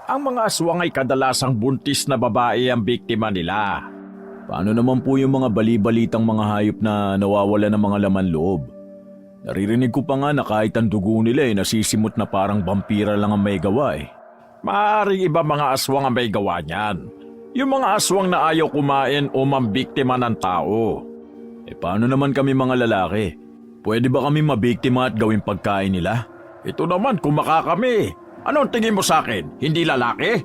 Ang mga aswang ay kadalasang buntis na babae ang biktima nila. Paano naman po yung mga bali-balitang mga hayop na nawawala ng mga laman loob? Naririnig ko pa nga na kahit ang dugo nila nasisimot na parang vampira lang ang may gawa eh. Maaaring iba mga aswang ang may gawa niyan. Yung mga aswang na ayaw kumain o mambiktima ng tao. Paano naman kami mga lalaki? Pwede ba kami mabiktima at gawing pagkain nila? Ito naman kumaka kami. Anong tingin mo sa akin? Hindi lalaki?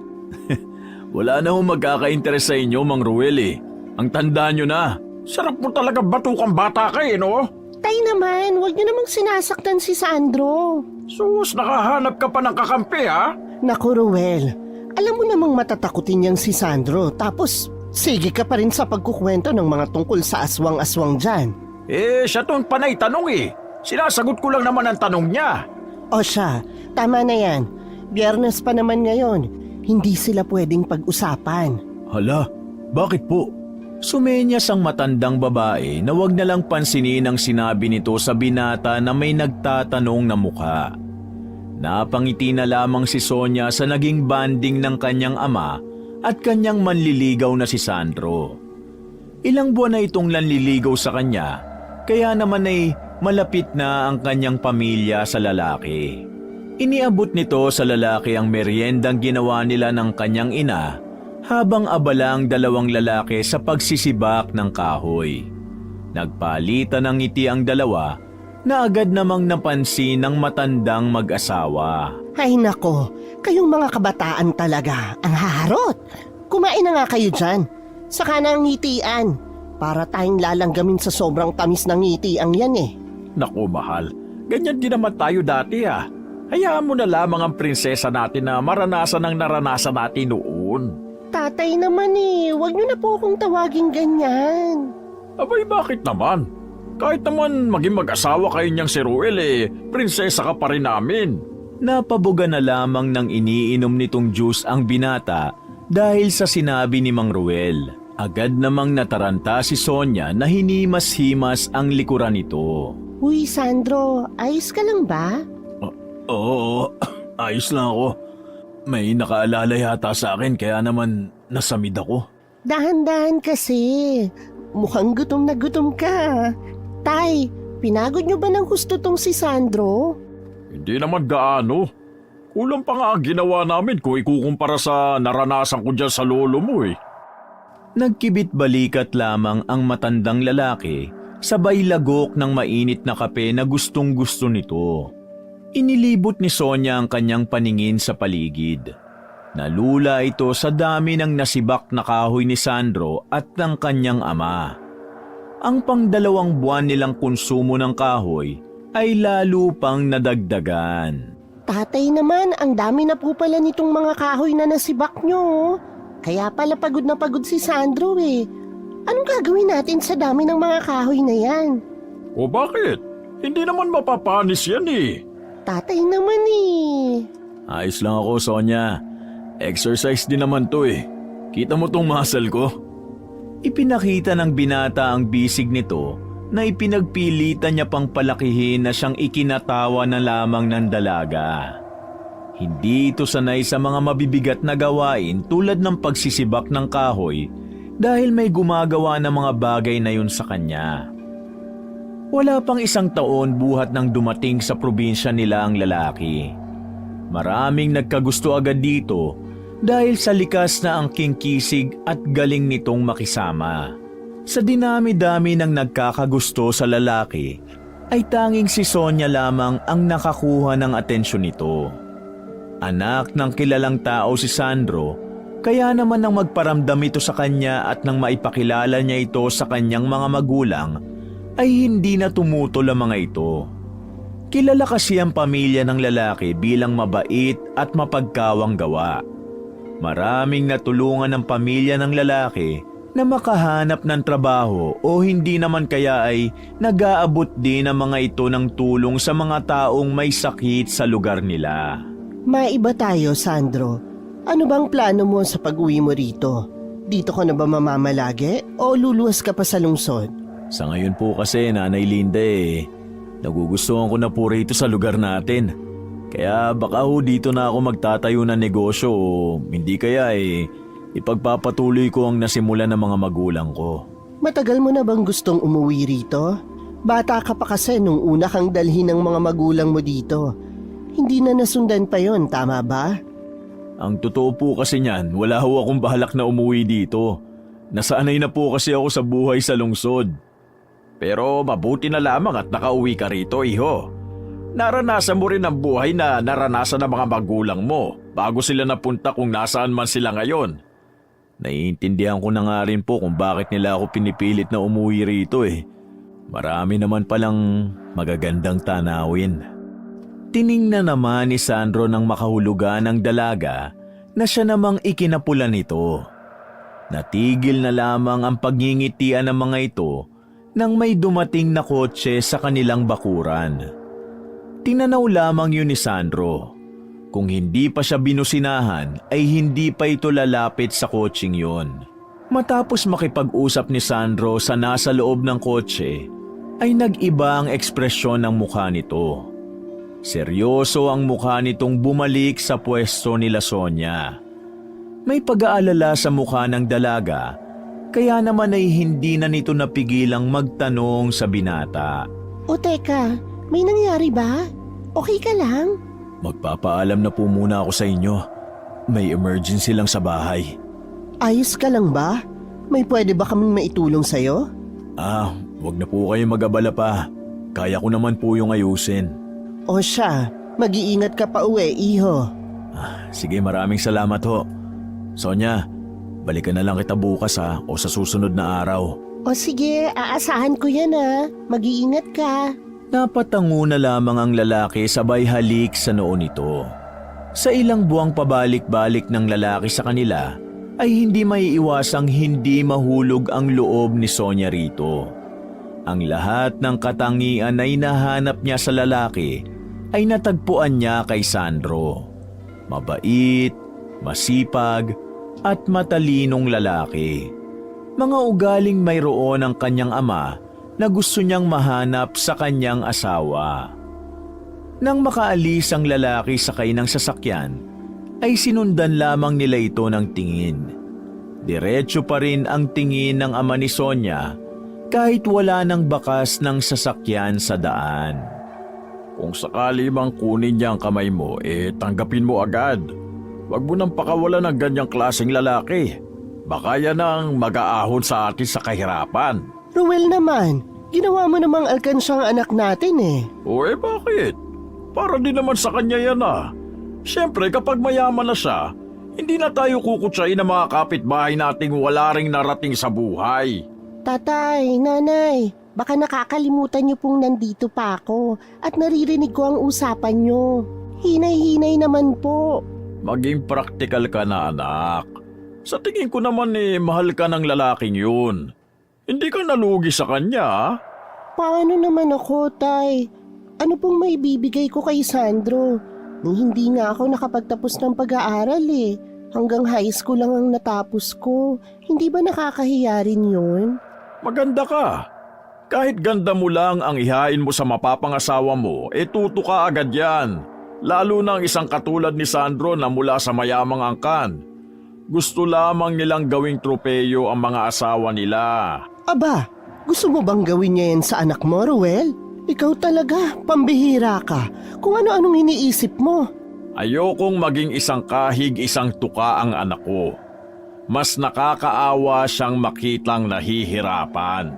Wala na hong magkaka-interes sa inyo, Mang Ruel eh. Ang tanda nyo na. Sarap mo talaga batukang bata ka no? Tay naman, huwag niyo namang sinasaktan si Sandro. Sus, nakahanap ka pa ng kakampi ha? Naku, Ruel, alam mo namang matatakutin niyang si Sandro. Tapos, sige ka pa rin sa pagkukwento ng mga tungkol sa aswang-aswang dyan. Siya tong panay tanong eh. Sinasagot ko lang naman ang tanong niya. O siya, tama na yan. Biyernes pa naman ngayon. Hindi sila pwedeng pag-usapan. Hala, bakit po? Sumenyas ang matandang babae na wag na lang pansinin ang sinabi nito sa binata na may nagtatanong na mukha. Napangiti na lamang si Sonia sa naging banding ng kanyang ama at kanyang manliligaw na si Sandro. Ilang buwan na itong nanliligaw sa kanya, kaya naman ay malapit na ang kanyang pamilya sa lalaki. Iniabot nito sa lalaki ang meriendang ginawa nila ng kanyang ina habang abala ang dalawang lalaki sa pagsisibak ng kahoy. Nagpalitan ng ngiti ang dalawa na agad namang napansin ng matandang mag-asawa. Ay nako, kayong mga kabataan talaga, ang haharot. Kumain na nga kayo dyan. Saka na ang ngitian. Para tayong lalanggamin sa sobrang tamis ng ngitiang yan eh. Naku mahal, ganyan din naman tayo dati ha. Hayaan mo na lamang ang prinsesa natin na maranasan ang naranasan natin noon. Tatay naman eh, huwag niyo na po akong tawaging ganyan. Abay bakit naman? Kahit naman maging mag-asawa kayo niyang si Ruel prinsesa ka pa rin namin. Napabuga na lamang ng iniinom nitong juice ang binata dahil sa sinabi ni Mang Ruel. Agad namang nataranta si Sonia na hinimas-himas ang likuran nito. Uy Sandro, ayos ka lang ba? Oo, ayos lang ako. May nakaalala yata sa akin kaya naman nasamid ako. Dahan-dahan kasi. Mukhang gutom na gutom ka. Tay, pinagod niyo ba ng gusto tong si Sandro? Hindi naman gaano. Kulang pa nga ang ginawa namin kung ikukumpara sa naranasan ko dyan sa lolo mo eh. Nagkibit balikat lamang ang matandang lalaki sabay lagok ng mainit na kape na gustong-gusto nito. Inilibot ni Sonia ang kanyang paningin sa paligid. Nalula ito sa dami ng nasibak na kahoy ni Sandro at ng kanyang ama. Ang pang-2 buwan nilang konsumo ng kahoy ay lalo pang nadagdagan. Tatay naman, ang dami na po pala nitong mga kahoy na nasibak nyo. Kaya pala pagod na pagod si Sandro eh. Anong gagawin natin sa dami ng mga kahoy na yan? O bakit? Hindi naman mapapanis yan eh. Tatay naman eh. Ayos lang ako, Sonia. Exercise din naman to eh. Kita mo tong muscle ko? Ipinakita ng binata ang bisig nito na ipinagpilitan niya pang palakihin na siyang ikinatawa na lamang ng dalaga. Hindi ito sanay sa mga mabibigat na gawain tulad ng pagsisibak ng kahoy dahil may gumagawa ng mga bagay na yun sa kanya. Wala pang 1 taon buhat nang dumating sa probinsya nila ang lalaki. Maraming nagkagusto agad dito dahil sa likas na angking kisig at galing nitong makisama. Sa dinami-dami ng nagkakagusto sa lalaki, ay tanging si Sonia lamang ang nakakuha ng atensyon nito. Anak ng kilalang tao si Sandro, kaya naman nang magparamdam ito sa kanya at nang maipakilala niya ito sa kanyang mga magulang, ay hindi na tumutol ang mga ito. Kilala kasi ang pamilya ng lalaki bilang mabait at mapagkawang gawa. Maraming natulungan ng pamilya ng lalaki na makahanap ng trabaho o hindi naman kaya ay nag-aabot din ang mga ito ng tulong sa mga taong may sakit sa lugar nila. Maiba tayo, Sandro. Ano bang plano mo sa pag-uwi mo rito? Dito ka na ba mamamalagi o luluwas ka pa sa lungsod? Sa ngayon po kasi, Nanay Linda nagugustuhan ko na po rito sa lugar natin. Kaya baka ho dito na ako magtatayo ng negosyo o hindi kaya ipagpapatuloy ko ang nasimulan ng mga magulang ko. Matagal mo na bang gustong umuwi rito? Bata ka pa kasi nung una kang dalhin ng mga magulang mo dito. Hindi na nasundan pa yon, tama ba? Ang totoo po kasi niyan, wala ho akong balak na umuwi dito. Nasanay na po kasi ako sa buhay sa lungsod. Pero mabuti na lamang at nakauwi ka rito, iho. Naranasan mo rin ang buhay na naranasan ng mga magulang mo bago sila napunta kung nasaan man sila ngayon. Naiintindihan ko na nga rin po kung bakit nila ako pinipilit na umuwi rito Marami naman palang magagandang tanawin. Tiningnan naman ni Sandro ng makahulugan ng dalaga na siya namang ikinapula nito. Natigil na lamang ang pagngingitian ng mga ito nang may dumating na kotse sa kanilang bakuran. Tinanaw lamang yun ni Sandro. Kung hindi pa siya binusinahan ay hindi pa ito lalapit sa kotseng yun. Matapos makipag-usap ni Sandro sa nasa loob ng kotse, ay nag-iba ang ekspresyon ng mukha nito. Seryoso ang mukha nitong bumalik sa pwesto nila Sonia. May pag-aalala sa mukha ng dalaga, kaya naman ay hindi na nito napigilang magtanong sa binata. O teka, may nangyari ba? Okay ka lang? Magpapaalam na po muna ako sa inyo. May emergency lang sa bahay. Ayos ka lang ba? May pwede ba kaming maitulong sa'yo? Wag na po kayo mag-abala pa. Kaya ko naman po yung ayusin. O siya, mag-iingat ka pa uwi, iho. Sige, maraming salamat ho. Sonia, balikan na lang kita bukas o sa susunod na araw. O sige, aasahan ko yan Mag-iingat ka. Napatango na lamang ang lalaki sabay halik sa noo nito. Sa ilang buwang pabalik-balik ng lalaki sa kanila, ay hindi maiiwasang hindi mahulog ang loob ni Sonia rito. Ang lahat ng katangian na hinahanap niya sa lalaki ay natagpuan niya kay Sandro. Mabait, masipag, at matalinong lalaki. Mga ugaling mayroon ang kanyang ama na gusto niyang mahanap sa kanyang asawa. Nang makaalis ang lalaki sakay ng sasakyan, ay sinundan lamang nila ito ng tingin. Diretso pa rin ang tingin ng ama ni Sonia kahit wala nang bakas ng sasakyan sa daan. Kung sakali mang kunin niya ang kamay mo, tanggapin mo agad. Huwag mo nang pakawalan ng ganyang klaseng lalaki. Baka yan ang mag-aahon sa atin sa kahirapan. Ruel naman, ginawa mo namang alkansyang anak natin O bakit? Para din naman sa kanya yan Siyempre kapag mayaman na siya, hindi na tayo kukutsain ng mga kapitbahay nating wala ring narating sa buhay. Tatay, nanay, baka nakakalimutan niyo pong nandito pa ako at naririnig ko ang usapan niyo. Hinay-hinay naman po. Maging praktikal ka na anak. Sa tingin ko naman mahal ka ng lalaking yun. Hindi ka nalugi sa kanya Paano naman ako, tay? Ano pong may bibigay ko kay Sandro? Hindi nga ako nakapagtapos ng pag-aaral Hanggang high school lang ang natapos ko. Hindi ba nakakahiya rin yun? Maganda ka. Kahit ganda mo lang ang ihain mo sa mapapangasawa mo, tuto ka agad yan. Lalo na ang isang katulad ni Sandro na mula sa mayamang angkan. Gusto lamang nilang gawing tropeyo ang mga asawa nila. Aba, gusto mo bang gawin niya yan sa anak mo, Ruel? Ikaw talaga, pambihira ka. Kung ano-anong iniisip mo. Ayokong maging isang kahig, isang tuka ang anak ko. Mas nakakaawa siyang makitang nahihirapan.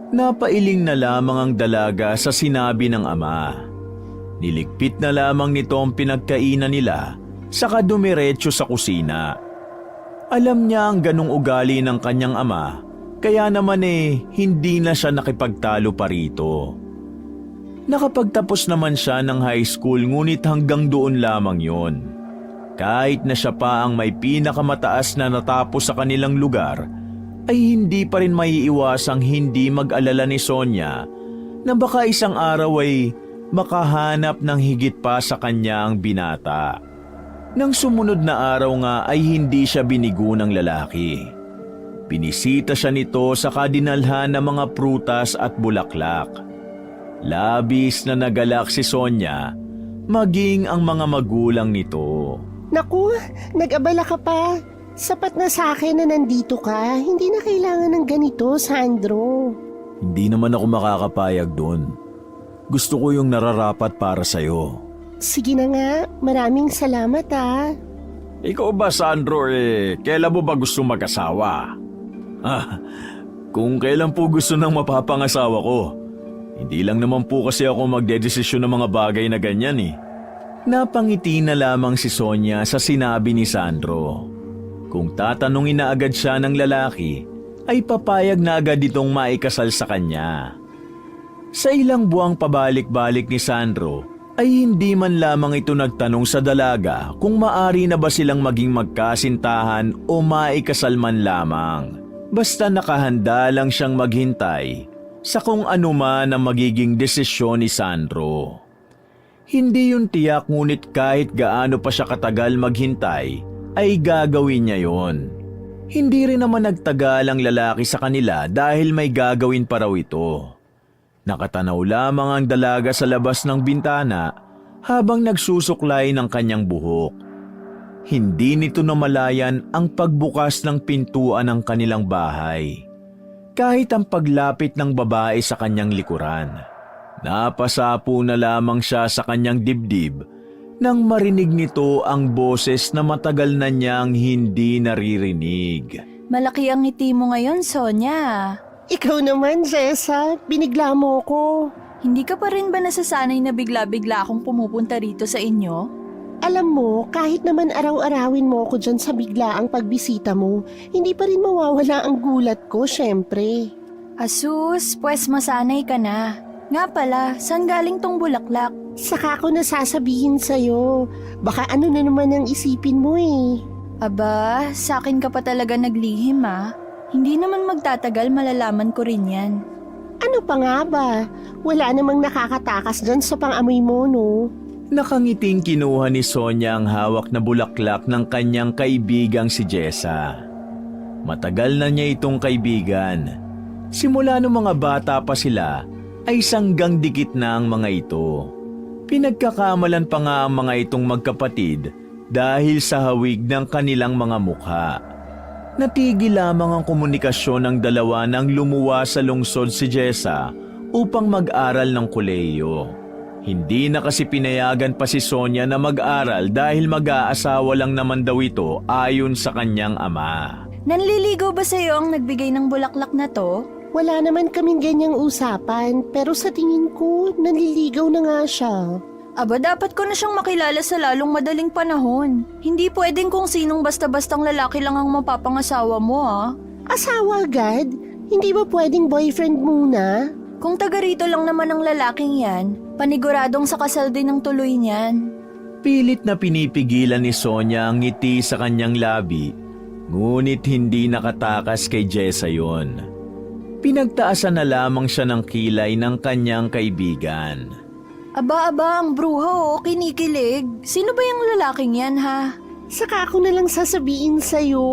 Napailing na lamang ang dalaga sa sinabi ng ama. Niligpit na lamang nito ang pinagkainan nila, saka dumiretso sa kusina. Alam niya ang ganong ugali ng kanyang ama, kaya naman hindi na siya nakipagtalo pa rito. Nakapagtapos naman siya ng high school ngunit hanggang doon lamang yon. Kahit na siya pa ang may pinakamataas na natapos sa kanilang lugar, ay hindi pa rin maiiwasang hindi mag-alala ni Sonia na baka isang araw ay makahanap ng higit pa sa kanya ang binata. Nang sumunod na araw nga ay hindi siya binigo ng lalaki. Binisita siya nito sa kadinalhan ng mga prutas at bulaklak. Labis na nagalak si Sonia maging ang mga magulang nito. Naku, nag-abala ka pa. Sapat na sa akin na nandito ka. Hindi na kailangan ng ganito, Sandro. Hindi naman ako makakapayag doon. Gusto ko yung nararapat para sa'yo. Sige na nga, maraming salamat ah. Ikaw ba, Sandro, kailan mo ba gusto mag-asawa? Kung kailan po gusto ng mapapangasawa ko. Hindi lang naman po kasi ako magdedesisyon ng mga bagay na ganyan eh. Napangiti na lamang si Sonia sa sinabi ni Sandro. Kung tatanungin na agad siya ng lalaki, ay papayag na agad itong maikasal sa kanya. Sa ilang buwang pabalik-balik ni Sandro, ay hindi man lamang ito nagtanong sa dalaga kung maari na ba silang maging magkasintahan o maikasal man lamang. Basta nakahanda lang siyang maghintay sa kung ano man ang magiging desisyon ni Sandro. Hindi yun tiyak ngunit kahit gaano pa siya katagal maghintay, ay gagawin niya yon. Hindi rin naman nagtagal ang lalaki sa kanila dahil may gagawin pa raw ito. Nakatanaw lamang ang dalaga sa labas ng bintana habang nagsusuklay ng kanyang buhok. Hindi nito namalayan ang pagbukas ng pintuan ng kanilang bahay. Kahit ang paglapit ng babae sa kanyang likuran, napasapo na lamang siya sa kanyang dibdib nang marinig nito ang boses na matagal na niyang hindi naririnig. Malaki ang ngiti mo ngayon, Sonia. Ikaw naman, Jessa. Binigla mo ko. Hindi ka pa rin ba nasasanay na bigla-bigla akong pumupunta rito sa inyo? Alam mo, kahit naman araw-arawin mo ako dyan sa biglaang pagbisita mo, hindi pa rin mawawala ang gulat ko, syempre. Asus, pues masanay ka na. Nga pala, saan galing tong bulaklak? Saka ko nasasabihin sa'yo. Baka ano na naman ang isipin mo eh. Aba, sa akin ka pa talaga naglihim ah. Hindi naman magtatagal, malalaman ko rin yan. Ano pa nga ba? Wala namang nakakatakas dyan sa pang-amoy mo, no? Nakangiting kinuha ni Sonia ang hawak na bulaklak ng kanyang kaibigang si Jessa. Matagal na niya itong kaibigan. Simula nung mga bata pa sila, ay sanggang dikit na ang mga ito. Pinagkakamalan pa nga ang mga itong magkapatid dahil sa hawig ng kanilang mga mukha. Natigil lamang ang komunikasyon ng dalawa nang lumuwa sa lungsod si Jessa upang mag-aral ng kolehiyo. Hindi na kasi pinayagan pa si Sonia na mag-aral dahil mag-aasawa lang naman daw ito ayon sa kanyang ama. Nanliligaw ba sa'yo ang nagbigay ng bulaklak na to? Wala naman kaming ganyang usapan, pero sa tingin ko, nanliligaw na nga siya. Aba, dapat ko na siyang makilala sa lalong madaling panahon. Hindi pwedeng kung sinong basta-bastang lalaki lang ang mapapangasawa mo ah. Asawa agad? Hindi ba pwedeng boyfriend muna? Kung taga rito lang naman ang lalaking yan, paniguradong sa kasal din ang tuloy niyan. Pilit na pinipigilan ni Sonia ang ngiti sa kanyang labi, ngunit hindi nakatakas kay Jessa yon. Pinagtaasan na lamang siya ng kilay ng kanyang kaibigan. Aba, ang bruha oh, kinikilig. Sino ba yung lalaking yan ha? Saka ako na lang sasabihin sa'yo.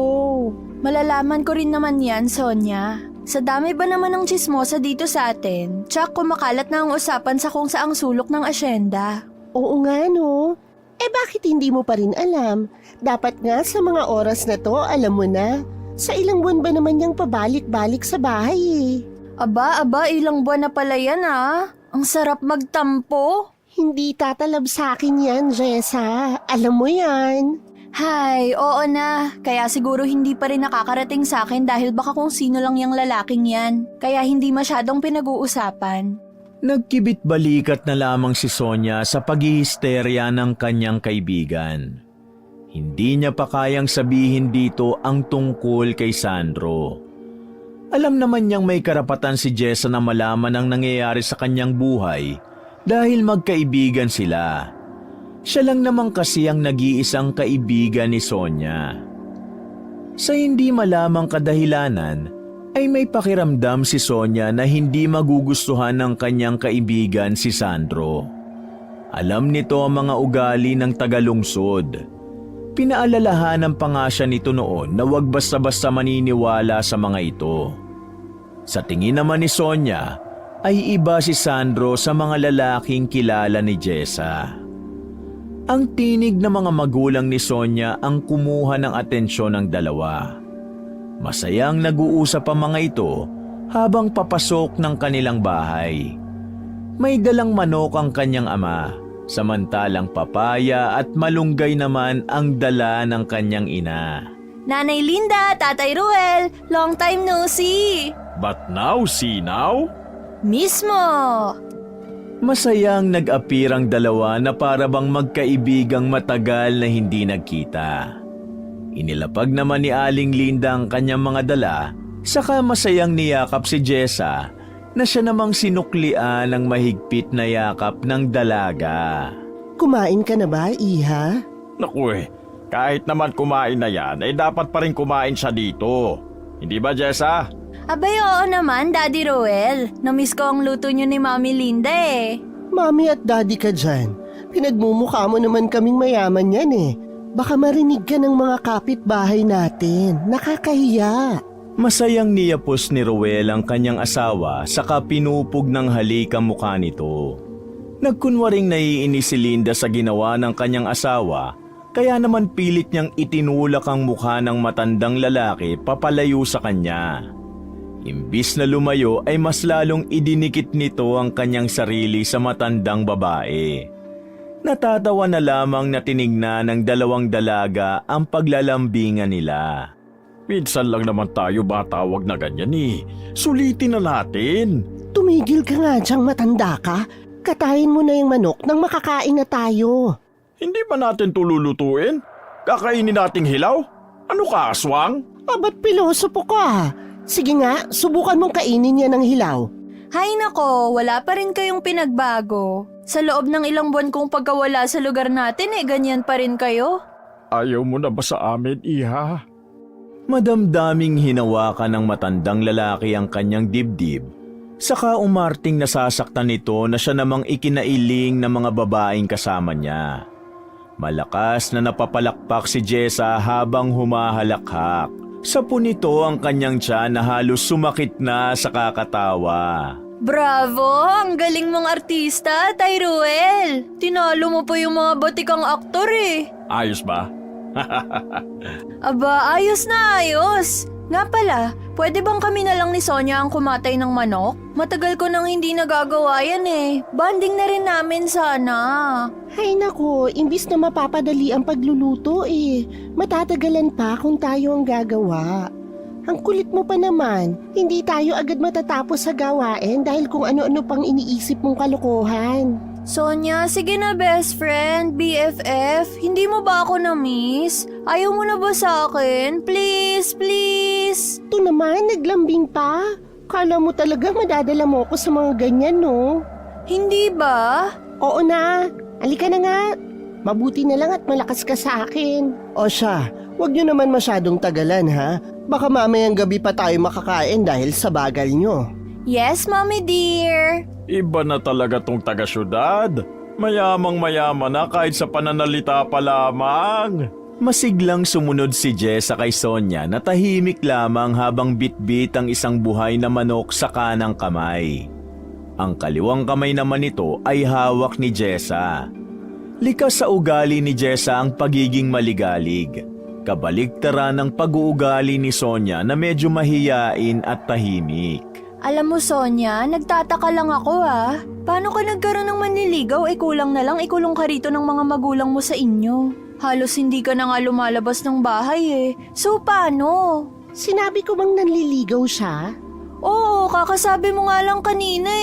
Malalaman ko rin naman yan, Sonia. Sa dami ba naman ng chismosa dito sa atin, tsak kumakalat na ang usapan sa kung saang sulok ng asyenda. Oo nga no. Bakit hindi mo pa rin alam? Dapat nga sa mga oras na to, alam mo na. Sa ilang buwan ba naman niyang pabalik-balik sa bahay eh? Aba, ilang buwan na pala yan ah. Ang sarap magtampo. Hindi tatalab sa akin yan, Jessa. Alam mo yan. Hay, oo na. Kaya siguro hindi pa rin nakakarating sa akin dahil baka kung sino lang yung lalaking yan. Kaya hindi masyadong pinag-uusapan. Nagkibit balikat na lamang si Sonia sa paghihisterya ng kanyang kaibigan. Hindi niya pa kayang sabihin dito ang tungkol kay Sandro. Alam naman niyang may karapatan si Jessa na malaman ang nangyayari sa kanyang buhay dahil magkaibigan sila. Siya lang naman kasi ang nag-iisang kaibigan ni Sonia. Sa hindi malamang kadahilanan, ay may pakiramdam si Sonia na hindi magugustuhan ng kanyang kaibigan si Sandro. Alam nito ang mga ugali ng tagalungsod. Pinaalalahanan pa nga siya nito noon na huwag basta-basta maniniwala sa mga ito. Sa tingin naman ni Sonia, ay iba si Sandro sa mga lalaking kilala ni Jessa. Ang tinig ng mga magulang ni Sonia ang kumuha ng atensyon ng dalawa. Masayang nag-uusap ang mga ito habang papasok ng kanilang bahay. May dalang manok ang kanyang ama, samantalang papaya at malunggay naman ang dala ng kanyang ina. Nanay Linda, Tatay Ruel, long time no see! But now, see now? Mismo! Masayang nag-apir ang dalawa na para bang magkaibigang matagal na hindi nagkita. Inilapag naman ni Aling Linda ang kanyang mga dala, saka masayang niyakap si Jessa na siya namang sinuklian ng mahigpit na yakap ng dalaga. Kumain ka na ba, Iha? Naku kahit naman kumain na yan, dapat pa rin kumain siya dito. Hindi ba, Jessa? Abay, oo naman, Daddy Ruel. Namiss ko ang luto niyo ni Mami Linda eh. Mami at daddy ka dyan. Pinagmumukha mo naman kaming mayaman yan eh. Baka marinig ka ng mga kapitbahay natin. Nakakahiya. Masayang niyapos ni Ruel ang kanyang asawa saka pinupog ng halik ang mukha nito. Nagkunwaring naiinis si Linda sa ginawa ng kanyang asawa, kaya naman pilit niyang itinulak ang mukha ng matandang lalaki papalayo sa kanya. Imbis na lumayo ay mas lalong idinikit nito ang kanyang sarili sa matandang babae. Natatawa na lamang na tinignan ng dalawang dalaga ang paglalambingan nila. Minsan lang naman tayo batawag na ganyan eh. Sulitin na natin. Tumigil ka nga dyang matanda ka. Katayin mo na yung manok nang makakain na tayo. Hindi ba natin tululutuin? Kakainin nating hilaw? Ano ka, aswang? Ba't pilosopo ka? Sige nga, subukan mong kainin yan ng hilaw. Hay nako, wala pa rin kayong pinagbago. Sa loob ng ilang buwan kong pagkawala sa lugar natin ganyan pa rin kayo. Ayaw mo na ba sa amin, Iha? Madamdaming hinawakan ng matandang lalaki ang kanyang dibdib, saka umarting nasasaktan nito na siya namang ikinailing ng mga babaeng kasama niya. Malakas na napapalakpak si Jessa habang humahalakhak. Sa punito ang kanyang tiyan na halos sumakit na sa kakatawa. Bravo! Ang galing mong artista, Tay Ruel! Tinalo mo pa yung mga batikang aktor eh. Ayos ba? Aba, ayos na ayos! Nga pala, pwede bang kami na lang ni Sonia ang kumatay ng manok? Matagal ko nang hindi nagagawa yan eh. Banding na rin namin sana. Hay nako, imbis na mapapadali ang pagluluto matatagalan pa kung tayo ang gagawa. Ang kulit mo pa naman, hindi tayo agad matatapos sa gawain dahil kung ano-ano pang iniisip mong kalokohan. Sonia, sige na best friend, BFF. Hindi mo ba ako na-miss? Ayaw mo na ba sa akin? Please, please. Ito naman, naglambing pa. Kala mo talaga madadala mo ako sa mga ganyan, no? Hindi ba? Oo na, alika na nga. Mabuti na lang at malakas ka sa akin. O siya, wag nyo naman masyadong tagalan ha. Baka mamayang gabi pa tayo makakain dahil sa bagal nyo. Yes, mommy dear. Iba na talaga tong taga-syudad. Mayamang-mayaman na kahit sa pananalita pa lamang. Masiglang sumunod si Jessa kay Sonia na tahimik lamang habang bitbit ang isang buhay na manok sa kanang kamay. Ang kaliwang kamay naman nito ay hawak ni Jessa. Likas sa ugali ni Jessa ang pagiging maligalig. Kabaligtaran ng pag-uugali ni Sonia na medyo mahiyain at tahimik. Alam mo Sonia, nagtataka lang ako Paano ka nagkaroon ng manliligaw kulang na lang ikulong ka rito ng mga magulang mo sa inyo? Halos hindi ka na nga lumalabas ng bahay So paano? Sinabi ko bang nanliligaw siya? Oo, kakasabi mo nga lang kanina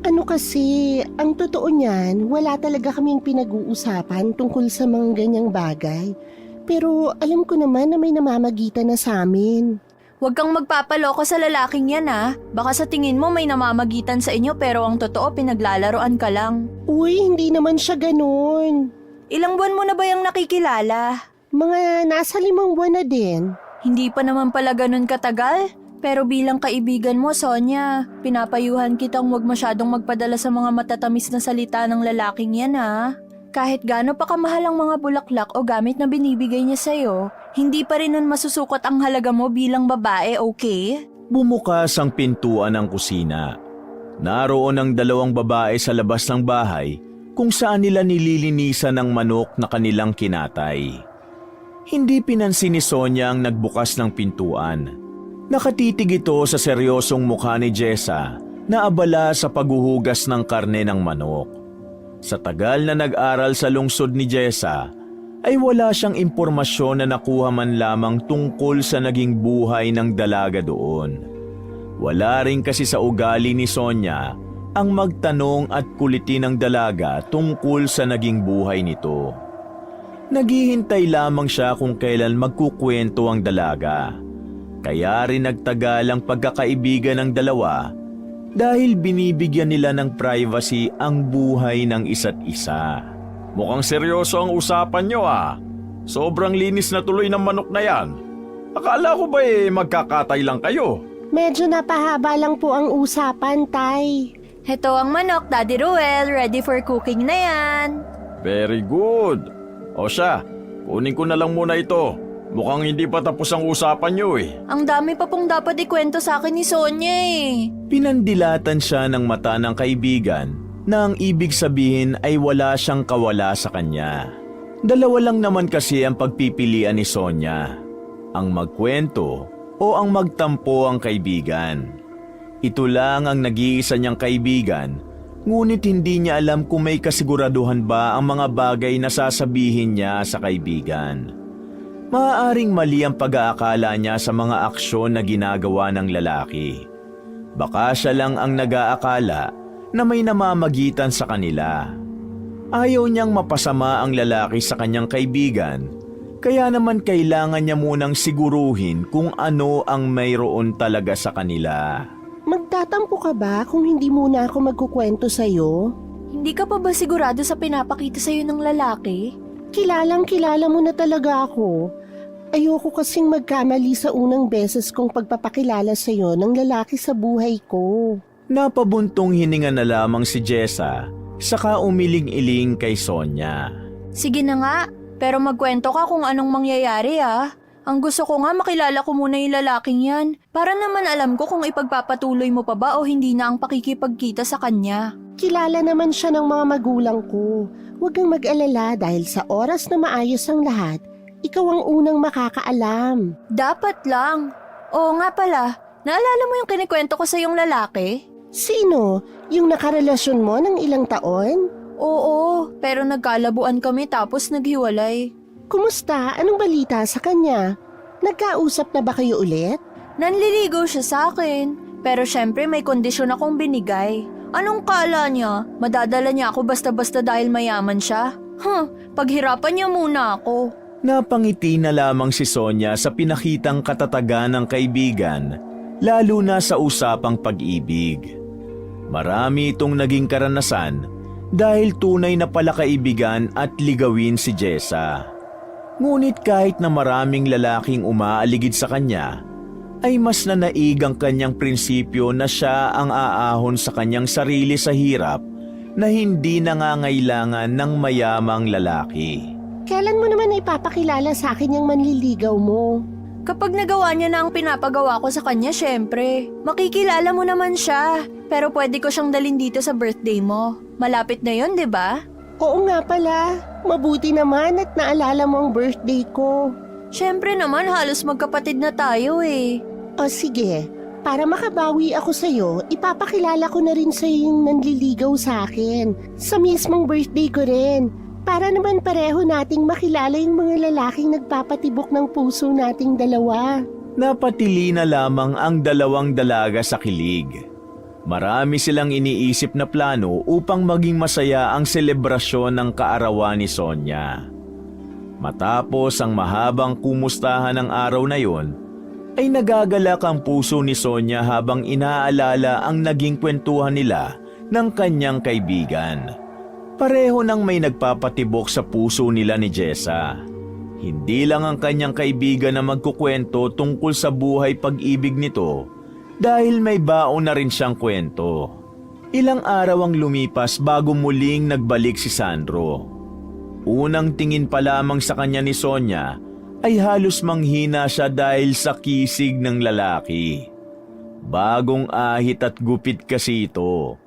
Ano kasi, ang totoo niyan, wala talaga kaming pinag-uusapan tungkol sa mga ganyang bagay. Pero alam ko naman na may namamagitan na sa amin. Huwag kang magpapaloko sa lalaking yan Baka sa tingin mo may namamagitan sa inyo pero ang totoo pinaglalaroan ka lang. Uy, hindi naman siya ganun. Ilang buwan mo na ba yung nakikilala? Mga nasa 5 buwan na din. Hindi pa naman pala ganun katagal? Pero bilang kaibigan mo, Sonia, pinapayuhan kitang huwag masyadong magpadala sa mga matatamis na salita ng lalaking yan Kahit gaano pa kamahal ang mga bulaklak o gamit na binibigay niya sa'yo, hindi pa rin nun masusukot ang halaga mo bilang babae, okay? Bumukas ang pintuan ng kusina. Naroon ang dalawang babae sa labas ng bahay kung saan nila nililinisan ng manok na kanilang kinatay. Hindi pinansin ni Sonia ang nagbukas ng pintuan. Nakatitig ito sa seryosong mukha ni Jessa na abala sa paghuhugas ng karne ng manok. Sa tagal na nag-aral sa lungsod ni Jessa, ay wala siyang impormasyon na nakuha man lamang tungkol sa naging buhay ng dalaga doon. Wala rin kasi sa ugali ni Sonia ang magtanong at kulitin ng dalaga tungkol sa naging buhay nito. Naghihintay lamang siya kung kailan magkukwento ang dalaga. Kaya rin nagtagal ang pagkakaibigan ng dalawa dahil binibigyan nila ng privacy ang buhay ng isa't isa. Mukhang seryoso ang usapan nyo ah. Sobrang linis na tuloy ng manok na yan. Akala ko ba magkakatay lang kayo? Medyo napahaba lang po ang usapan, Tay. Heto ang manok, Daddy Ruel. Ready for cooking na yan. Very good. O siya, kunin ko na lang muna ito. Mukhang hindi pa tapos ang usapan nyo eh. Ang dami pa pong dapat ikwento sa akin ni Sonia eh. Pinandilatan siya ng mata ng kaibigan na ang ibig sabihin ay wala siyang kawala sa kanya. Dalawa lang naman kasi ang pagpipilian ni Sonia, ang magkwento o ang magtampo ang kaibigan. Ito lang ang nag-iisa niyang kaibigan, ngunit hindi niya alam kung may kasiguraduhan ba ang mga bagay na sasabihin niya sa kaibigan. Maaaring mali ang pag-aakala niya sa mga aksyon na ginagawa ng lalaki. Baka siya lang ang nag-aakala na may namamagitan sa kanila. Ayaw niyang mapasama ang lalaki sa kanyang kaibigan, kaya naman kailangan niya munang siguruhin kung ano ang mayroon talaga sa kanila. Magtatampo ka ba kung hindi muna ako magkukwento sa'yo? Hindi ka pa ba sigurado sa pinapakita sa'yo ng lalaki? Kilalang kilala mo na talaga ako. Ayoko kasing magkamali sa unang beses kong pagpapakilala sa'yo ng lalaki sa buhay ko. Napabuntong hininga na lamang si Jessa, saka umiling-iling kay Sonia. Sige na nga, pero magkwento ka kung anong mangyayari ah. Ang gusto ko nga makilala ko muna yung lalaking yan, para naman alam ko kung ipagpapatuloy mo pa ba o hindi na ang pakikipagkita sa kanya. Kilala naman siya ng mga magulang ko. Huwag kang mag-alala dahil sa oras na maayos ang lahat, ikaw ang unang makakaalam. Dapat lang. Oo nga pala, naalala mo yung kinikwento ko sa yung lalaki? Sino? Yung nakarelasyon mo ng ilang taon? Oo, pero nagkalabuan kami tapos naghiwalay. Kumusta? Anong balita sa kanya? Nagkausap na ba kayo ulit? Nanliligaw siya sa akin, pero syempre may kondisyon akong binigay. Anong kala niya? Madadala niya ako basta-basta dahil mayaman siya? Paghirapan niya muna ako. Napangiti na lamang si Sonia sa pinakitang katatagan ng kaibigan, lalo na sa usapang pag-ibig. Marami itong naging karanasan dahil tunay na palakaibigan at ligawin si Jessa. Ngunit kahit na maraming lalaking umaaligid sa kanya, ay mas nanaig ang kanyang prinsipyo na siya ang aahon sa kanyang sarili sa hirap na hindi nangangailangan ng mayamang lalaki. Kailan mo naman ipapakilala sa akin yung manliligaw mo? Kapag nagawa niya na ang pinapagawa ko sa kanya, syempre. Makikilala mo naman siya. Pero pwede ko siyang dalhin dito sa birthday mo. Malapit na yon, di ba? Oo nga pala. Mabuti naman at naalala mo ang birthday ko. Syempre naman, halos magkapatid na tayo eh. O sige, para makabawi ako sa'yo, ipapakilala ko na rin sa'yo yung nanliligaw sa akin. Sa mismong birthday ko rin. Para naman pareho nating makilala yung mga lalaking nagpapatibok ng puso nating dalawa. Napatili na lamang ang dalawang dalaga sa kilig. Marami silang iniisip na plano upang maging masaya ang selebrasyon ng kaarawan ni Sonia. Matapos ang mahabang kumustahan ng araw na yon, ay nagagalak ang puso ni Sonia habang inaalala ang naging kwentuhan nila ng kanyang kaibigan. Pareho nang may nagpapatibok sa puso nila ni Jessa. Hindi lang ang kanyang kaibigan na magkukwento tungkol sa buhay pag-ibig nito dahil may baon na rin siyang kwento. Ilang araw ang lumipas bago muling nagbalik si Sandro. Unang tingin pa lamang sa kanya ni Sonia ay halos manghina siya dahil sa kisig ng lalaki. Bagong ahit at gupit kasi ito.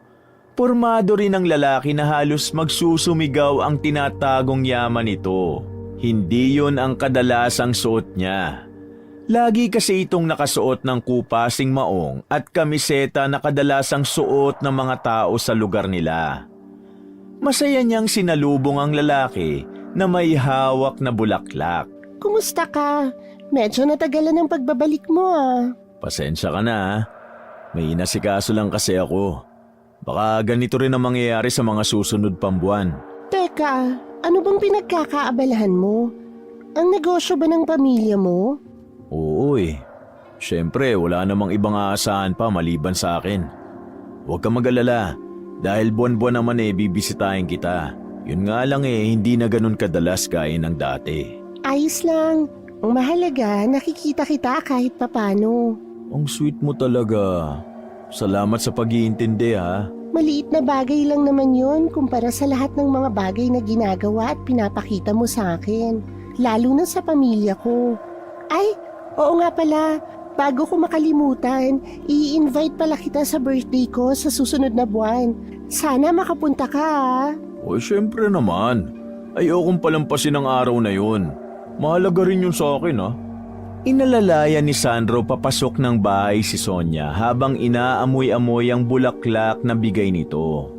Pormado rin ang lalaki na halos magsusumigaw ang tinatagong yaman nito. Hindi yon ang kadalasang suot niya. Lagi kasi itong nakasuot ng kupasing maong at kamiseta na kadalasang suot ng mga tao sa lugar nila. Masaya niyang sinalubong ang lalaki na may hawak na bulaklak. Kumusta ka? Medyo natagalan ang pagbabalik mo ah. Pasensya ka na ha. May inasikaso lang kasi ako. Baka ganito rin ang mangyayari sa mga susunod pang buwan. Teka, ano bang pinagkakaabalahan mo? Ang negosyo ba ng pamilya mo? Oo eh. Siyempre, wala namang ibang aasahan pa maliban sa akin. Huwag kang mag-alala. Dahil buwan-buwan naman bibisitahin kita. Yun nga lang hindi na ganun kadalas gaya ng dati. Ayos lang. Ang mahalaga, nakikita kita kahit papano. Ang sweet mo talaga. Salamat sa pag-iintindi ha. Maliit na bagay lang naman yun kumpara sa lahat ng mga bagay na ginagawa at pinapakita mo sa akin. Lalo na sa pamilya ko. Ay, oo nga pala. Bago ko makalimutan, i-invite pala kita sa birthday ko sa susunod na buwan. Sana makapunta ka ah. O syempre naman. Ayokong palampasin ang araw na yun. Mahalaga rin yun sa akin ha. Inalalaya ni Sandro papasok ng bahay si Sonia habang inaamoy-amoy ang bulaklak na bigay nito.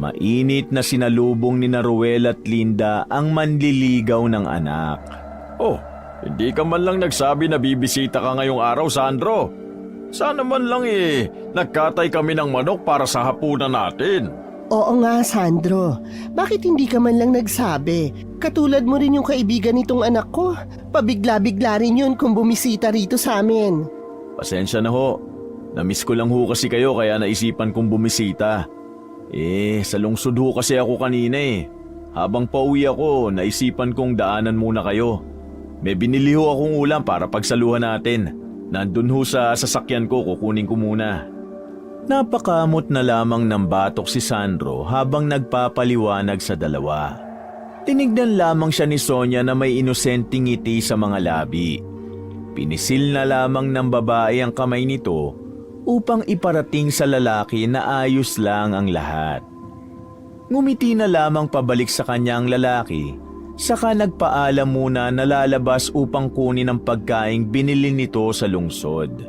Mainit na sinalubong ni Ruel at Linda ang manliligaw ng anak. Oh, hindi ka man lang nagsabi na bibisita ka ngayong araw, Sandro. Sana man lang nagkatay kami ng manok para sa hapunan natin. Oo nga, Sandro. Bakit hindi ka man lang nagsabi? Katulad mo rin yung kaibigan nitong anak ko. Pabigla-bigla rin yun kung bumisita rito sa amin. Pasensya na ho. Namiss ko lang ho kasi kayo kaya naisipan kong bumisita. Sa lungsod ho kasi ako kanina Habang pauwi ako, naisipan kong daanan muna kayo. May binili ho akong ulam para pagsaluhan natin. Nandun ho sa sasakyan ko, kukunin ko muna. Napakamot na lamang ng batok si Sandro habang nagpapaliwanag sa dalawa. Tinignan lamang siya ni Sonia na may inosenteng ngiti sa mga labi. Pinisil na lamang ng babae ang kamay nito upang iparating sa lalaki na ayos lang ang lahat. Ngumiti na lamang pabalik sa kanya ang lalaki, saka nagpaalam muna na lalabas upang kunin ang pagkaing binili nito sa lungsod.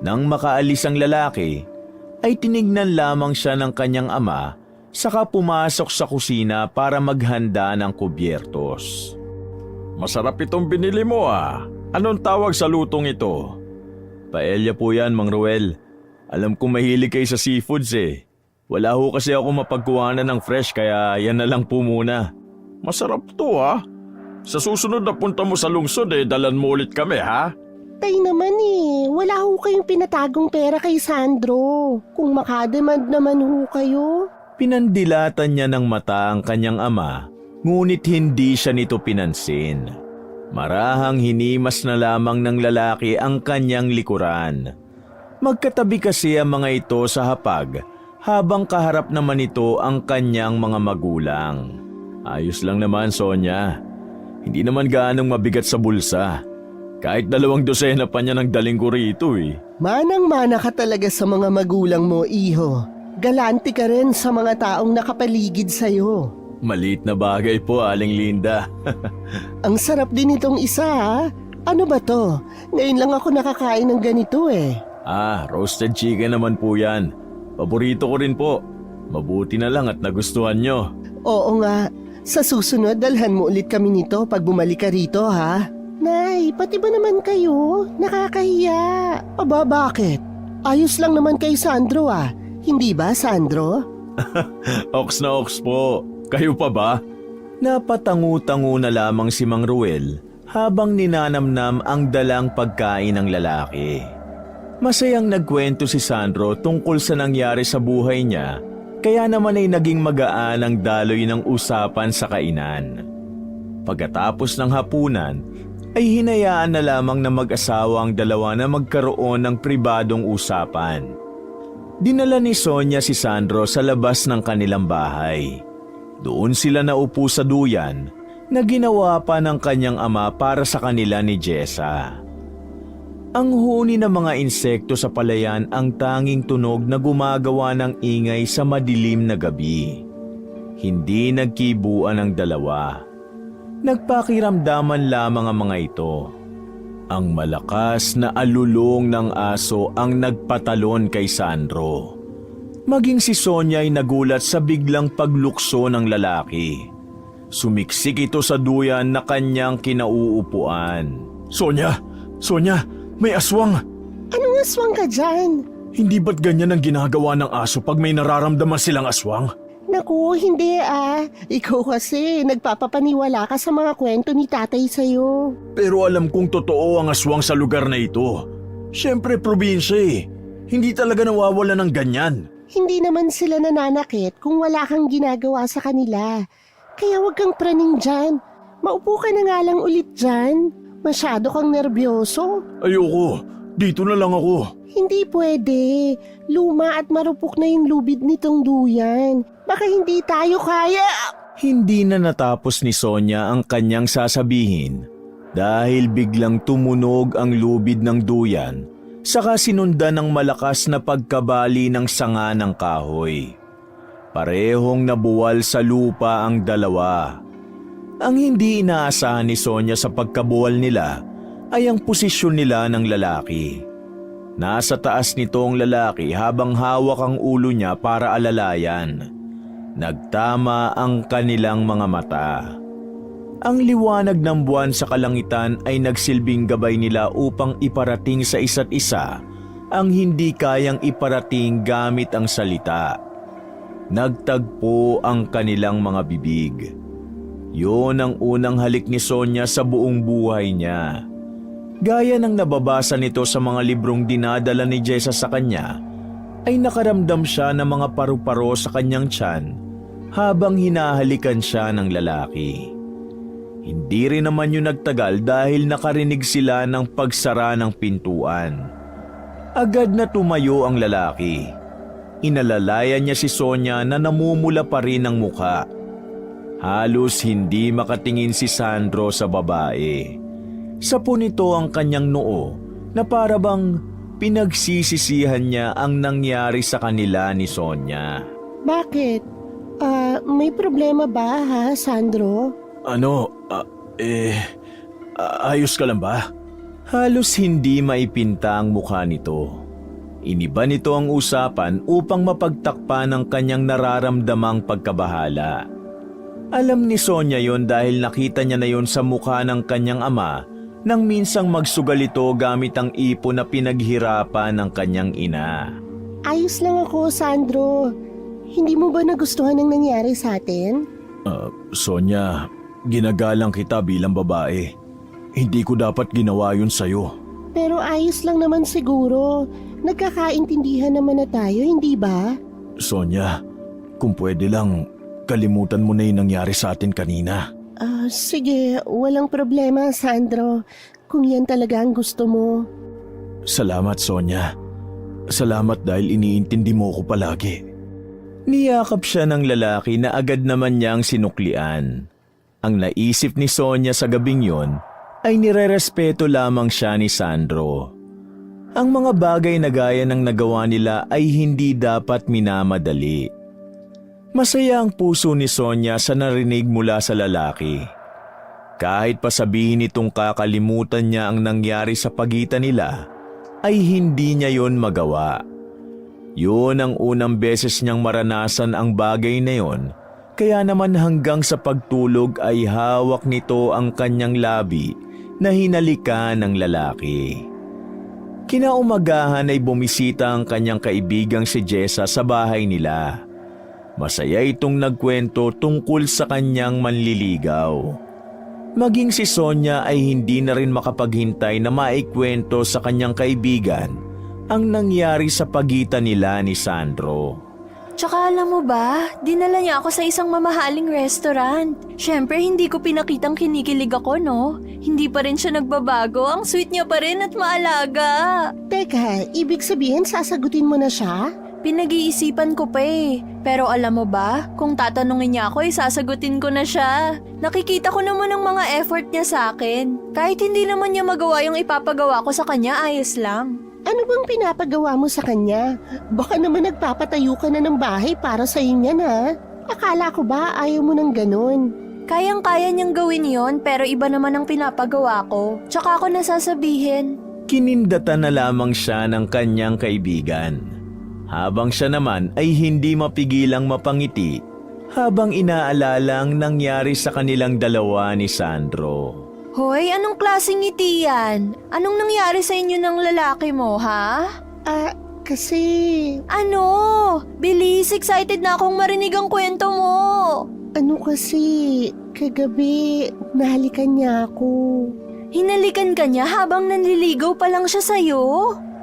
Nang makaalis ang lalaki, ay tinignan lamang siya ng kanyang ama, saka pumasok sa kusina para maghanda ng kubyertos. Masarap itong binili mo ah. Anong tawag sa lutong ito? Paella po yan, Mang Ruel. Alam kong mahilig kayo sa seafoods Wala ho kasi ako mapagkuhanan ng fresh kaya yan na lang po muna. Masarap to ah. Sa susunod na punta mo sa lungsod dalan mo ulit kami ha? Tay naman wala ho kayong pinatagong pera kay Sandro. Kung makademand naman ho kayo. Pinandilatan niya ng mata ang kanyang ama, ngunit hindi siya nito pinansin. Marahang hinimas na lamang ng lalaki ang kanyang likuran. Magkatabi kasi ang mga ito sa hapag, habang kaharap naman ito ang kanyang mga magulang. Ayos lang naman, Sonia. Hindi naman gaanong mabigat sa bulsa. Kahit 2 dosena pa niya ng daling ko rito Manang-mana ka talaga sa mga magulang mo, iho. Galante ka rin sa mga taong nakapaligid sa'yo. Maliit na bagay po, Aling Linda. Ang sarap din itong isa ha. Ano ba to? Ngayon lang ako nakakain ng ganito Roasted chicken naman po yan. Paborito ko rin po. Mabuti na lang at nagustuhan nyo. Oo nga. Sa susunod, dalhan mo ulit kami nito pag bumalik ka rito ha. Nay, pati ba naman kayo? Nakakahiya. Aba, bakit? Ayos lang naman kay Sandro Hindi ba, Sandro? Ox na ox po. Kayo pa ba? Napatangu-tangu na lamang si Mang Ruel habang ninanamnam ang dalang pagkain ng lalaki. Masayang nagkwento si Sandro tungkol sa nangyari sa buhay niya, kaya naman ay naging magaan ang daloy ng usapan sa kainan. Pagkatapos ng hapunan, ay hinayaan na lamang na mag-asawa ang dalawa na magkaroon ng pribadong usapan. Dinala ni Sonia si Sandro sa labas ng kanilang bahay. Doon sila naupo sa duyan na ginawa pa ng kanyang ama para sa kanila ni Jessa. Ang huni ng mga insekto sa palayan ang tanging tunog na gumagawa ng ingay sa madilim na gabi. Hindi nagkibuan ang dalawa. Nagpakiramdaman lamang ang mga ito. Ang malakas na alulong ng aso ang nagpatalon kay Sandro. Maging si Sonia ay nagulat sa biglang paglukso ng lalaki. Sumiksik ito sa duyan na kanyang kinauupuan. Sonia! Sonia! May aswang! Anong aswang ka dyan? Hindi ba't ganyan ang ginagawa ng aso pag may nararamdaman silang aswang? Naku, hindi Ikaw kasi, nagpapapaniwala ka sa mga kwento ni tatay sa'yo. Pero alam kong totoo ang aswang sa lugar na ito. Siyempre probinsya eh. Hindi talaga nawawala ng ganyan. Hindi naman sila nananakit kung wala kang ginagawa sa kanila. Kaya huwag kang praning dyan. Maupo ka na nga lang ulit dyan. Masyado kang nerbyoso. Ayoko. Dito na lang ako. Hindi pwede. Luma at marupok na yung lubid nitong duyan. Baka hindi tayo kaya. Hindi na natapos ni Sonia ang kanyang sasabihin dahil biglang tumunog ang lubid ng duyan saka sinundan ng malakas na pagkabali ng sanga ng kahoy. Parehong nabuwal sa lupa ang dalawa. Ang hindi inaasahan ni Sonia sa pagkabuwal nila ay ang posisyon nila ng lalaki. Nasa taas nito ang lalaki habang hawak ang ulo niya para alalayan. Nagtama ang kanilang mga mata. Ang liwanag ng buwan sa kalangitan ay nagsilbing gabay nila upang iparating sa isa't isa ang hindi kayang iparating gamit ang salita. Nagtagpo ang kanilang mga bibig. Yun ang unang halik ni Sonia sa buong buhay niya. Gaya ng nababasa nito sa mga librong dinadala ni Jessa sa kanya, ay nakaramdam siya ng mga paru-paro sa kanyang tiyan habang hinahalikan siya ng lalaki. Hindi rin naman yun nagtagal dahil nakarinig sila ng pagsara ng pintuan. Agad na tumayo ang lalaki. Inalalayan niya si Sonia na namumula pa rin ang mukha. Halos hindi makatingin si Sandro sa babae. Sapo nito ang kanyang noo na para bang pinagsisisihan niya ang nangyari sa kanila ni Sonia. Bakit? May problema ba Sandro? Ayos ka lang ba? Halos hindi maipinta ang mukha nito. Iniba nito ang usapan upang mapagtakpan ang kanyang nararamdamang pagkabahala. Alam ni Sonia yon dahil nakita niya na yon sa mukha ng kanyang ama nang minsang magsugal ito gamit ang ipon na pinaghirapan ng kanyang ina. Ayos lang ako, Sandro. Hindi mo ba nagustuhan ang nangyari sa atin? Sonia, ginagalang kita bilang babae. Hindi ko dapat ginawa yun sa'yo. Pero ayos lang naman siguro. Nagkakaintindihan naman na tayo, hindi ba? Sonia, kung pwede lang, kalimutan mo na yung nangyari sa atin kanina. Sige, walang problema, Sandro. Kung yan talaga ang gusto mo. Salamat, Sonia. Salamat dahil iniintindi mo ko palagi. Niyakap siya ng lalaki na agad naman niyang sinuklian. Ang naisip ni Sonia sa gabing yon ay nirerespeto lamang siya ni Sandro. Ang mga bagay na gaya ng nagawa nila ay hindi dapat minamadali. Masaya ang puso ni Sonia sa narinig mula sa lalaki. Kahit pa sabihin nitong kakalimutan niya ang nangyari sa pagitan nila, ay hindi niya yon magawa. Yun ang unang beses niyang maranasan ang bagay na yon, kaya naman hanggang sa pagtulog ay hawak nito ang kanyang labi na hinalikan ng lalaki. Kinaumagahan ay bumisita ang kanyang kaibigang si Jessa sa bahay nila. Masaya itong nagkwento tungkol sa kanyang manliligaw. Maging si Sonia ay hindi na rin makapaghintay na maikwento sa kanyang kaibigan ang nangyari sa pagitan nila ni Sandro. Tsaka alam mo ba, dinala niya ako sa isang mamahaling restaurant. Siyempre, hindi ko pinakitang kinikilig ako, no? Hindi pa rin siya nagbabago, ang sweet niya pa rin at maalaga. Teka, ibig sabihin sasagutin mo na siya? Pinag-iisipan ko pa eh. Pero alam mo ba, kung tatanungin niya ako, sasagutin ko na siya. Nakikita ko naman ang mga effort niya sa akin. Kahit hindi naman niya magawa yung ipapagawa ko sa kanya, ayos lang. Ano bang pinapagawa mo sa kanya? Baka naman nagpapatayo ka na ng bahay para sa inyan ha? Akala ko ba ayaw mo ng ganun? Kayang-kaya niyang gawin yon, pero iba naman ang pinapagawa ko. Tsaka ako nasasabihin. Kinindatan na lamang siya ng kanyang kaibigan. Habang siya naman ay hindi mapigilang mapangiti habang inaalala ang nangyari sa kanilang dalawa ni Sandro. Hoy, anong klaseng ngiti yan? Anong nangyari sa inyo ng lalaki mo, ha? Kasi... Ano? Bilis, excited na akong marinig ang kwento mo. Ano kasi, kagabi, nahalikan niya ako. Hinalikan ka niya habang nanliligaw pa lang siya sa'yo?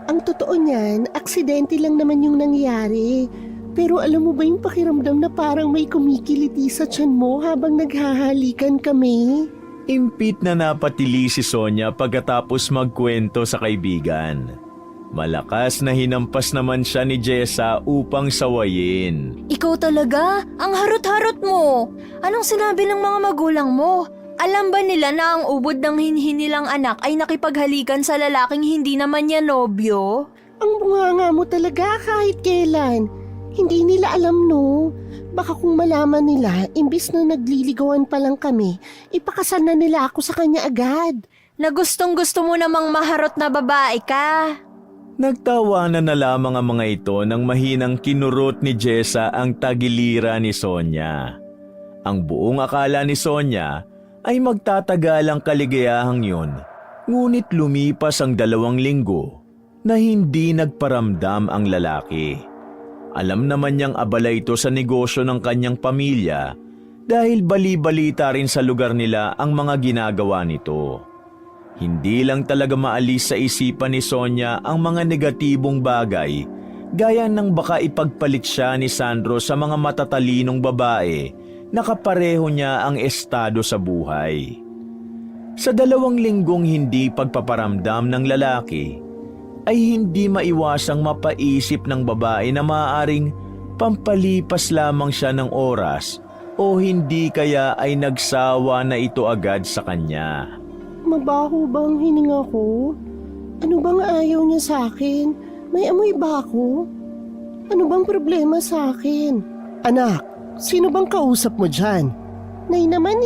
Ang totoo niyan, aksidente lang naman yung nangyari. Pero alam mo ba yung pakiramdam na parang may kumikiliti sa tiyan mo habang naghahalikan kami? Impit na napatili si Sonia pagkatapos magkwento sa kaibigan. Malakas na hinampas naman siya ni Jessa upang sawayin. Ikaw talaga? Ang harot-harot mo. Anong sinabi ng mga magulang mo? Alam ba nila na ang ubod ng hinhin nilang anak ay nakipaghalikan sa lalaking hindi naman niya nobyo? Ang bunganga mo talaga kahit kailan. Hindi nila alam no. Baka kung malaman nila, imbis na nagliligawan pa lang kami, ipakasal na nila ako sa kanya agad. Na gustong-gusto mo namang maharot na babae ka. Nagtawanan na lamang ang mga ito nang mahinang kinurot ni Jessa ang tagilira ni Sonia. Ang buong akala ni Sonia ay magtatagal ang kaligayahang yun. Ngunit lumipas ang 2 linggo na hindi nagparamdam ang lalaki. Alam naman niyang abala ito sa negosyo ng kanyang pamilya dahil bali-balita rin sa lugar nila ang mga ginagawa nito. Hindi lang talaga maalis sa isipan ni Sonia ang mga negatibong bagay gaya ng baka ipagpalit siya ni Sandro sa mga matatalinong babae na kapareho niya ang estado sa buhay. Sa 2 linggong hindi pagpaparamdam ng lalaki, ay hindi maiwasang mapaisip ng babae na maaaring pampalipas lamang siya ng oras o hindi kaya ay nagsawa na ito agad sa kanya. Mabaho bang hininga ko? Ano bang ayaw niya sa akin? May amoy ba ako? Ano bang problema sa akin? Anak, sino bang kausap mo dyan? Nay naman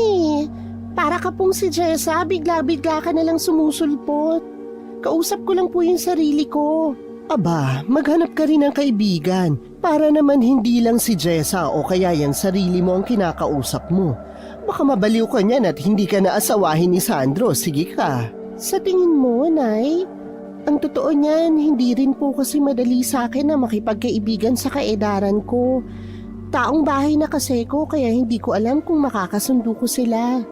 para ka pong si Jessa, bigla-bigla ka na lang sumusulpot. Kausap ko lang po yung sarili ko. Aba, maghanap ka rin ng kaibigan para naman hindi lang si Jessa o kaya yan sarili mo ang kinakausap mo. Baka mabaliw ka niyan at hindi ka naasawahin ni Sandro, sige ka. Sa tingin mo, Nay? Ang totoo niyan, hindi rin po kasi madali sa akin na makipagkaibigan sa kaedaran ko. Taong bahay na kasi ko kaya hindi ko alam kung makakasundo ko sila.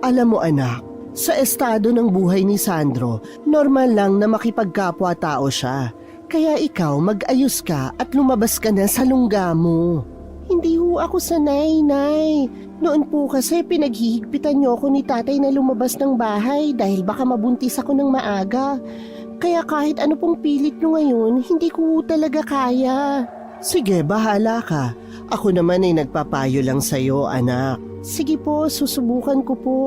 Alam mo anak, sa estado ng buhay ni Sandro, normal lang na makipagkapwa-tao siya. Kaya ikaw mag-ayos ka at lumabas ka na sa lungga mo. Hindi ho ako sanay, Nay. Noon po kasi pinaghihigpitan niyo ako ni tatay na lumabas ng bahay dahil baka mabuntis ako ng maaga. Kaya kahit ano pong pilit nyo ngayon, hindi ko talaga kaya. Sige, bahala ka. Ako naman ay nagpapayo lang sa'yo, anak. Sige po, susubukan ko po.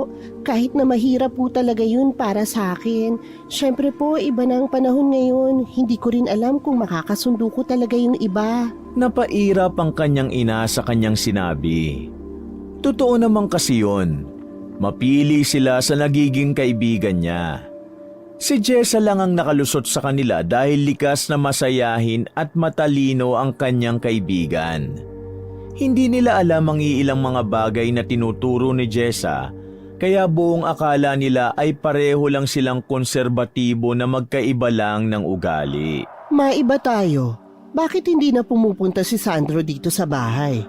Kahit na mahirap po talaga yun para sa akin. Siyempre po, iba na ang panahon ngayon. Hindi ko rin alam kung makakasundo ko talaga yung iba. Napairap ang kanyang ina sa kanyang sinabi. Totoo naman kasi yun. Mapili sila sa nagiging kaibigan niya. Si Jessa lang ang nakalusot sa kanila dahil likas na masayahin at matalino ang kanyang kaibigan. Hindi nila alam ang iilang mga bagay na tinuturo ni Jessa, kaya buong akala nila ay pareho lang silang konserbatibo na magkaiba lang ng ugali. Maiba tayo. Bakit hindi na pumupunta si Sandro dito sa bahay?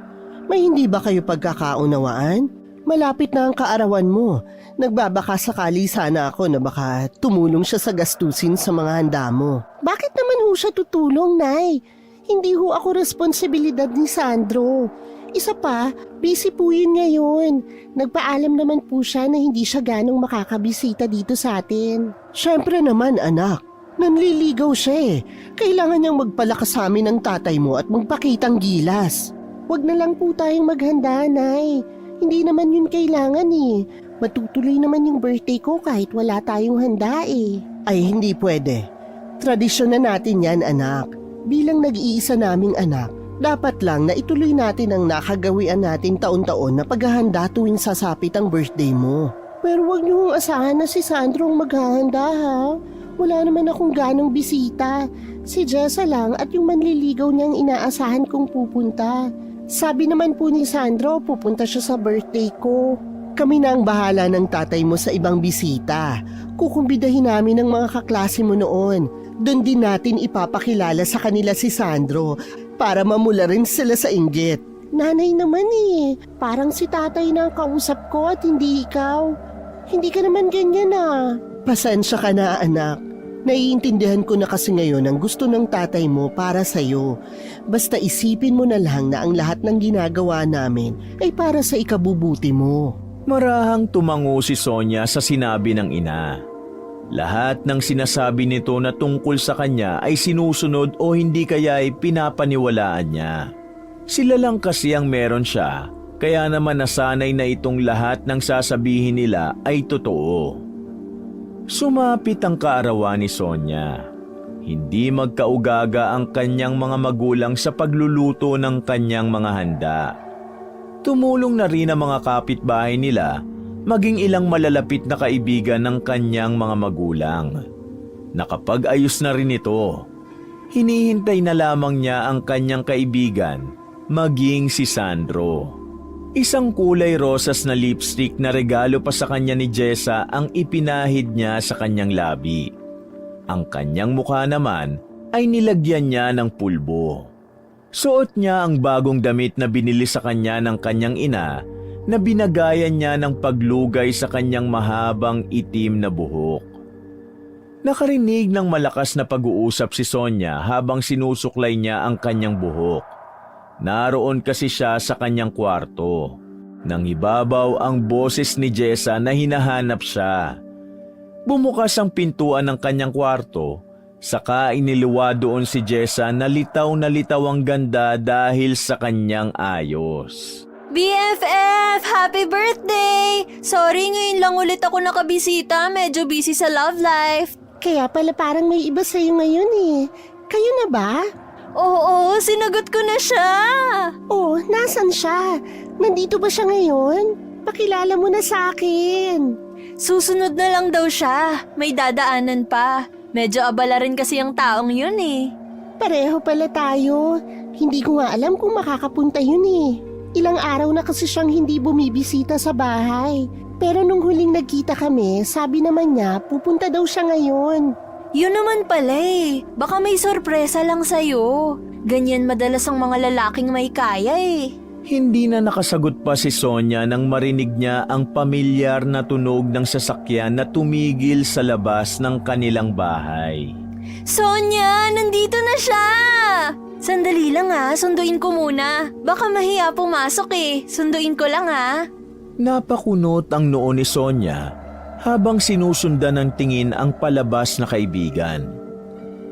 May hindi ba kayo pagkakaunawaan? Malapit na ang kaarawan mo. Nagbabaka sakali sana ako na baka tumulong siya sa gastusin sa mga handa mo. Bakit naman ho siya tutulong, Nay? Hindi ho ako responsibilidad ni Sandro. Isa pa, busy po yun ngayon. Nagpaalam naman po siya na hindi siya ganong makakabisita dito sa atin. Siyempre naman, anak. Nanliligaw siya eh. Kailangan niyang magpalakas sa amin ng tatay mo at magpakitang gilas. Wag na lang po tayong maghanda, Nay. Hindi naman yun kailangan eh. Matutuloy naman yung birthday ko kahit wala tayong handa eh. Ay, hindi pwede. Tradisyon na natin yan, anak. Bilang nag-iisa naming anak, dapat lang na ituloy natin ang nakagawian natin taon-taon na paghahanda tuwing sasapit ang birthday mo. Pero wag niyo asahan na si Sandro ang maghahanda ha. Wala naman akong ganong bisita. Si Jessa lang at yung manliligaw niyang inaasahan kong pupunta. Sabi naman po ni Sandro, pupunta siya sa birthday ko. Kami na ang bahala ng tatay mo sa ibang bisita. Kukumbidahin namin ang mga kaklase mo noon. Doon din natin ipapakilala sa kanila si Sandro para mamula rin sila sa inggit. Nanay naman eh, parang si tatay na ang kausap ko at hindi ikaw. Hindi ka naman ganyan ah. Pasensya ka na anak. Naiintindihan ko na kasi ngayon ang gusto ng tatay mo para sa'yo. Basta isipin mo na lang na ang lahat ng ginagawa namin ay para sa ikabubuti mo. Marahang tumango si Sonia sa sinabi ng ina. Lahat ng sinasabi nito na tungkol sa kanya ay sinusunod o hindi kaya ay pinapaniwalaan niya. Sila lang kasi ang meron siya, kaya naman nasanay na itong lahat ng sasabihin nila ay totoo. Sumapit ang kaarawan ni Sonia. Hindi magkaugaga ang kanyang mga magulang sa pagluluto ng kanyang mga handa. Tumulong na rin ang mga kapitbahay nila, maging ilang malalapit na kaibigan ng kanyang mga magulang. Nakapag-ayos na rin ito. Hinihintay na lamang niya ang kanyang kaibigan, maging si Sandro. Isang kulay rosas na lipstick na regalo pa sa kanya ni Jessa ang ipinahid niya sa kanyang labi. Ang kanyang mukha naman ay nilagyan niya ng pulbo. Suot niya ang bagong damit na binili sa kanya ng kanyang ina na binagayan niya ng paglugay sa kanyang mahabang itim na buhok. Nakarinig ng malakas na pag-uusap si Sonia habang sinusuklay niya ang kanyang buhok. Naroon kasi siya sa kanyang kwarto. Nang ibabaw ang boses ni Jessa na hinahanap siya. Bumukas ang pintuan ng kanyang kwarto, saka iniliwa doon si Jessa na litaw ang ganda dahil sa kanyang ayos. BFF! Happy birthday! Sorry, ngayon lang ulit ako nakabisita. Medyo busy sa love life. Kaya pala parang may iba sa'yo ngayon eh. Kayo na ba? Oo, sinagot ko na siya. Oh, nasan siya? Nandito ba siya ngayon? Pakilala mo na sa akin. Susunod na lang daw siya. May dadaanan pa. Medyo abala rin kasi ang taong yun eh. Pareho pala tayo. Hindi ko nga alam kung makakapunta yun eh. Ilang araw na kasi siyang hindi bumibisita sa bahay. Pero nung huling nagkita kami, sabi naman niya pupunta daw siya ngayon. Yun naman pala eh. Baka may sorpresa lang sa'yo. Ganyan madalas ang mga lalaking may kaya eh. Hindi na nakasagot pa si Sonia nang marinig niya ang pamilyar na tunog ng sasakyan na tumigil sa labas ng kanilang bahay. Sonia, nandito na siya! Sandali lang ha, sunduin ko muna. Baka mahiya pumasok eh. Sunduin ko lang ha. Napakunot ang noo ni Sonia habang sinusundan ng tingin ang palabas na kaibigan.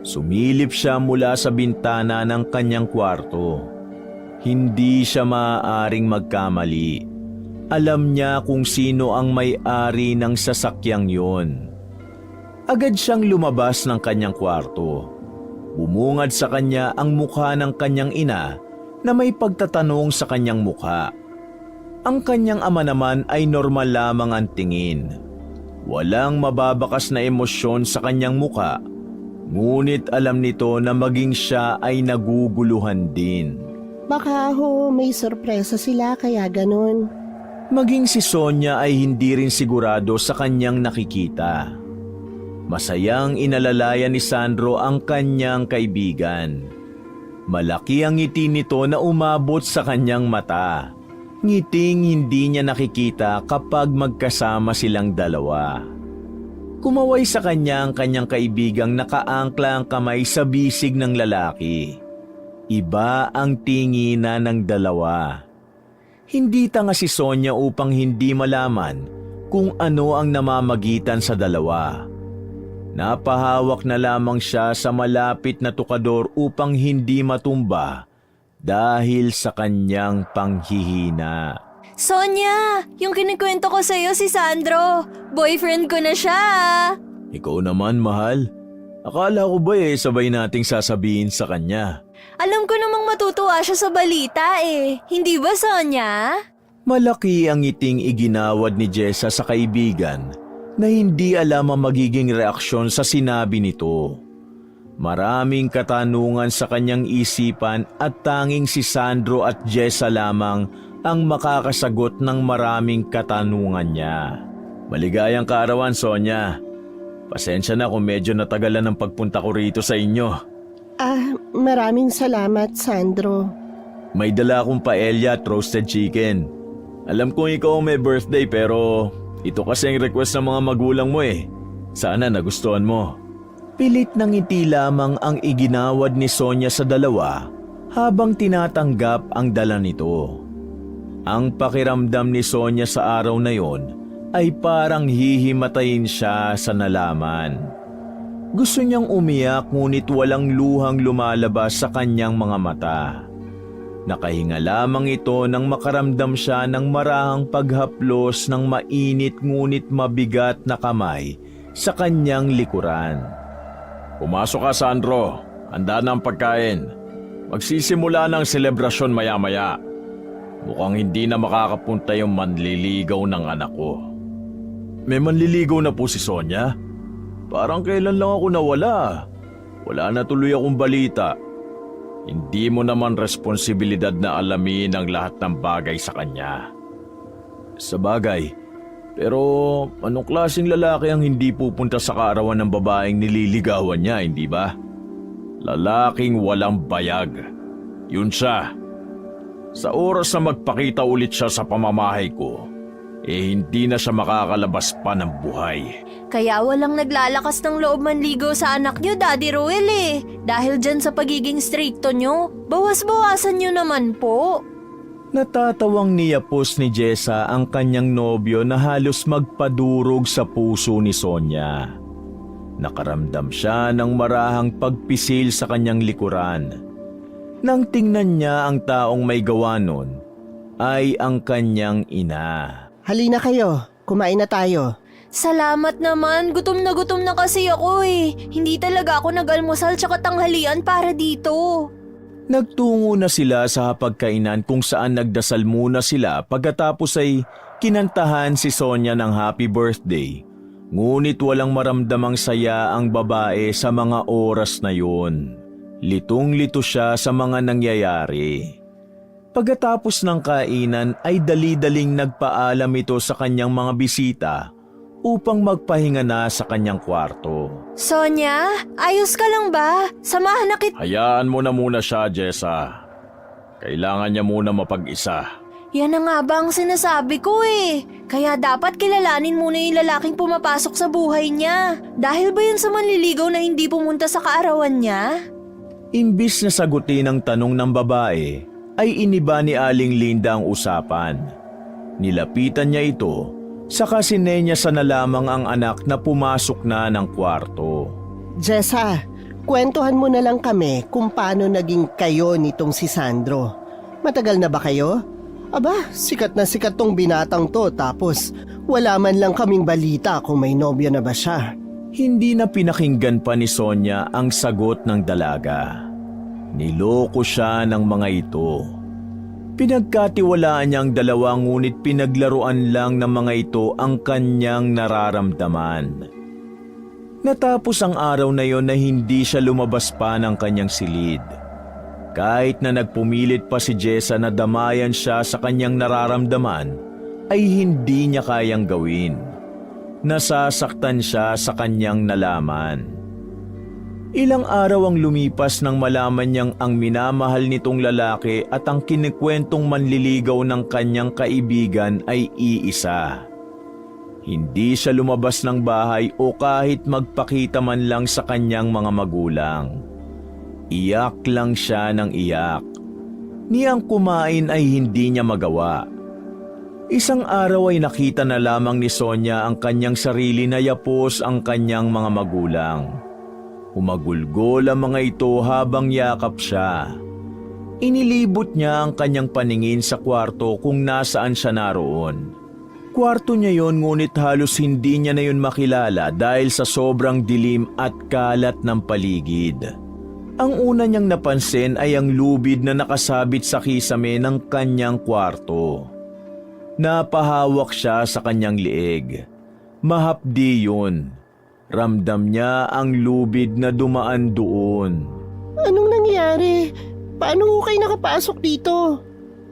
Sumilip siya mula sa bintana ng kanyang kwarto. Hindi siya maaaring magkamali. Alam niya kung sino ang may-ari ng sasakyang yon. Agad siyang lumabas ng kanyang kwarto. Bumungad sa kanya ang mukha ng kanyang ina na may pagtatanong sa kanyang mukha. Ang kanyang ama naman ay normal lamang ang tingin. Walang mababakas na emosyon sa kanyang mukha, ngunit alam nito na maging siya ay naguguluhan din. Baka ho, may sorpresa sila kaya ganun. Maging si Sonia ay hindi rin sigurado sa kanyang nakikita. Masayang inalalayan ni Sandro ang kanyang kaibigan. Malaki ang ngiti nito na umabot sa kanyang mata. Ngiting hindi niya nakikita kapag magkasama silang dalawa. Kumaway sa kanya ang kanyang kaibigang nakaangkla ang kamay sa bisig ng lalaki. Iba ang tinginan ng dalawa. Hindi tanga si Sonia upang hindi malaman kung ano ang namamagitan sa dalawa. Napahawak na lamang siya sa malapit na tukador upang hindi matumba dahil sa kanyang panghihina. Sonia, yung kinikwento ko sa'yo si Sandro. Boyfriend ko na siya. Ikaw naman, mahal. Akala ko ba sabay nating sasabihin sa kanya? Alam ko namang matutuwa siya sa balita Hindi ba, Sonia? Malaki ang ngiting iginawad ni Jessa sa kaibigan na hindi alam ang magiging reaksyon sa sinabi nito. Maraming katanungan sa kanyang isipan at tanging si Sandro at Jessa lamang ang makakasagot ng maraming katanungan niya. Maligayang kaarawan, Sonia. Pasensya na kung medyo natagalan ang pagpunta ko rito sa inyo. Maraming salamat, Sandro. May dala akong paella at roasted chicken. Alam kong ikaw may birthday pero ito kasi ang request ng mga magulang mo Sana nagustuhan mo. Pilit ng ngiti lamang ang iginawad ni Sonia sa dalawa habang tinatanggap ang dala nito. Ang pakiramdam ni Sonia sa araw na yon ay parang hihimatayin siya sa nalaman. Gusto niyang umiyak ngunit walang luhang lumalabas sa kanyang mga mata. Nakahinga lamang ito nang makaramdam siya ng marahang paghaplos ng mainit ngunit mabigat na kamay sa kanyang likuran. Pumasok ka, Sandro. Handa na ang pagkain. Magsisimula ng selebrasyon maya-maya. Mukhang hindi na makakapunta yung manliligaw ng anak ko. May manliligaw na po si Sonia? Parang kailan lang ako nawala. Wala na tuloy akong balita. Hindi mo naman responsibilidad na alamin ang lahat ng bagay sa kanya. Sa bagay, pero anong klaseng lalaki ang hindi pupunta sa kaarawan ng babaeng nililigawan niya, hindi ba? Lalaking walang bayag. Yun siya. Sa oras na magpakita ulit siya sa pamamahay ko, hindi na siya makakalabas pa ng buhay. Kaya walang naglalakas ng loob manligaw sa anak niyo, Daddy Roel Dahil dyan sa pagiging stricto niyo, bawas-bawasan niyo naman po. Natatawang niyapos ni Jessa ang kanyang nobyo na halos magpadurog sa puso ni Sonia. Nakaramdam siya ng marahang pagpisil sa kanyang likuran. Nang tingnan niya ang taong may gawa nun, ay ang kanyang ina. Halina kayo, kumain na tayo. Salamat naman, gutom na kasi ako Hindi talaga ako nag-almusal tsaka tanghalian para dito. Nagtungo na sila sa hapagkainan kung saan nagdasal muna sila pagkatapos ay kinantahan si Sonia ng happy birthday. Ngunit walang maramdamang saya ang babae sa mga oras na yun. Litong-lito siya sa mga nangyayari. Pagkatapos ng kainan ay dali-daling nagpaalam ito sa kanyang mga bisita upang magpahinga na sa kanyang kwarto. Sonia, ayos ka lang ba? Samahan na kita. Hayaan mo na muna siya, Jessa. Kailangan niya muna mapag-isa. Yan na nga ba ang sinasabi ko Kaya dapat kilalanin muna yung lalaking pumapasok sa buhay niya. Dahil ba yun sa manliligaw na hindi pumunta sa kaarawan niya? Imbis na sagutin ang tanong ng babae, ay iniba ni Aling Linda ang usapan. Nilapitan niya ito, saka sinenyasan na lamang ang anak na pumasok na ng kwarto. Jessa, kwentuhan mo na lang kami kung paano naging kayo nitong si Sandro. Matagal na ba kayo? Aba, sikat na sikat tong binatang to tapos wala man lang kaming balita kung may nobyo na ba siya. Hindi na pinakinggan pa ni Sonia ang sagot ng dalaga. Niloko siya ng mga ito. Pinagkatiwalaan niya ang dalawa ngunit pinaglaruan lang ng mga ito ang kanyang nararamdaman. Natapos ang araw na yon na hindi siya lumabas pa ng kanyang silid. Kahit na nagpumilit pa si Jessa na damayan siya sa kanyang nararamdaman, ay hindi niya kayang gawin. Nasasaktan siya sa kanyang nalaman. Ilang araw ang lumipas nang malaman niyang ang minamahal nitong lalaki at ang kinikwentong manliligaw ng kanyang kaibigan ay iisa. Hindi siya lumabas ng bahay o kahit magpakita man lang sa kanyang mga magulang. Iyak lang siya ng iyak. Niyang kumain ay hindi niya magawa. Isang araw ay nakita na lamang ni Sonia ang kanyang sarili na yapos ang kanyang mga magulang. Humagulgol ang mga ito habang yakap siya. Inilibot niya ang kanyang paningin sa kwarto kung nasaan siya naroon. Kwarto niya yon, ngunit halos hindi niya na yun makilala dahil sa sobrang dilim at kalat ng paligid. Ang una niyang napansin ay ang lubid na nakasabit sa kisame ng kanyang kwarto. Napahawak siya sa kanyang liig. Mahapdi yun. Ramdam niya ang lubid na dumaan doon. Anong nangyari? Paano ko kayo nakapasok dito?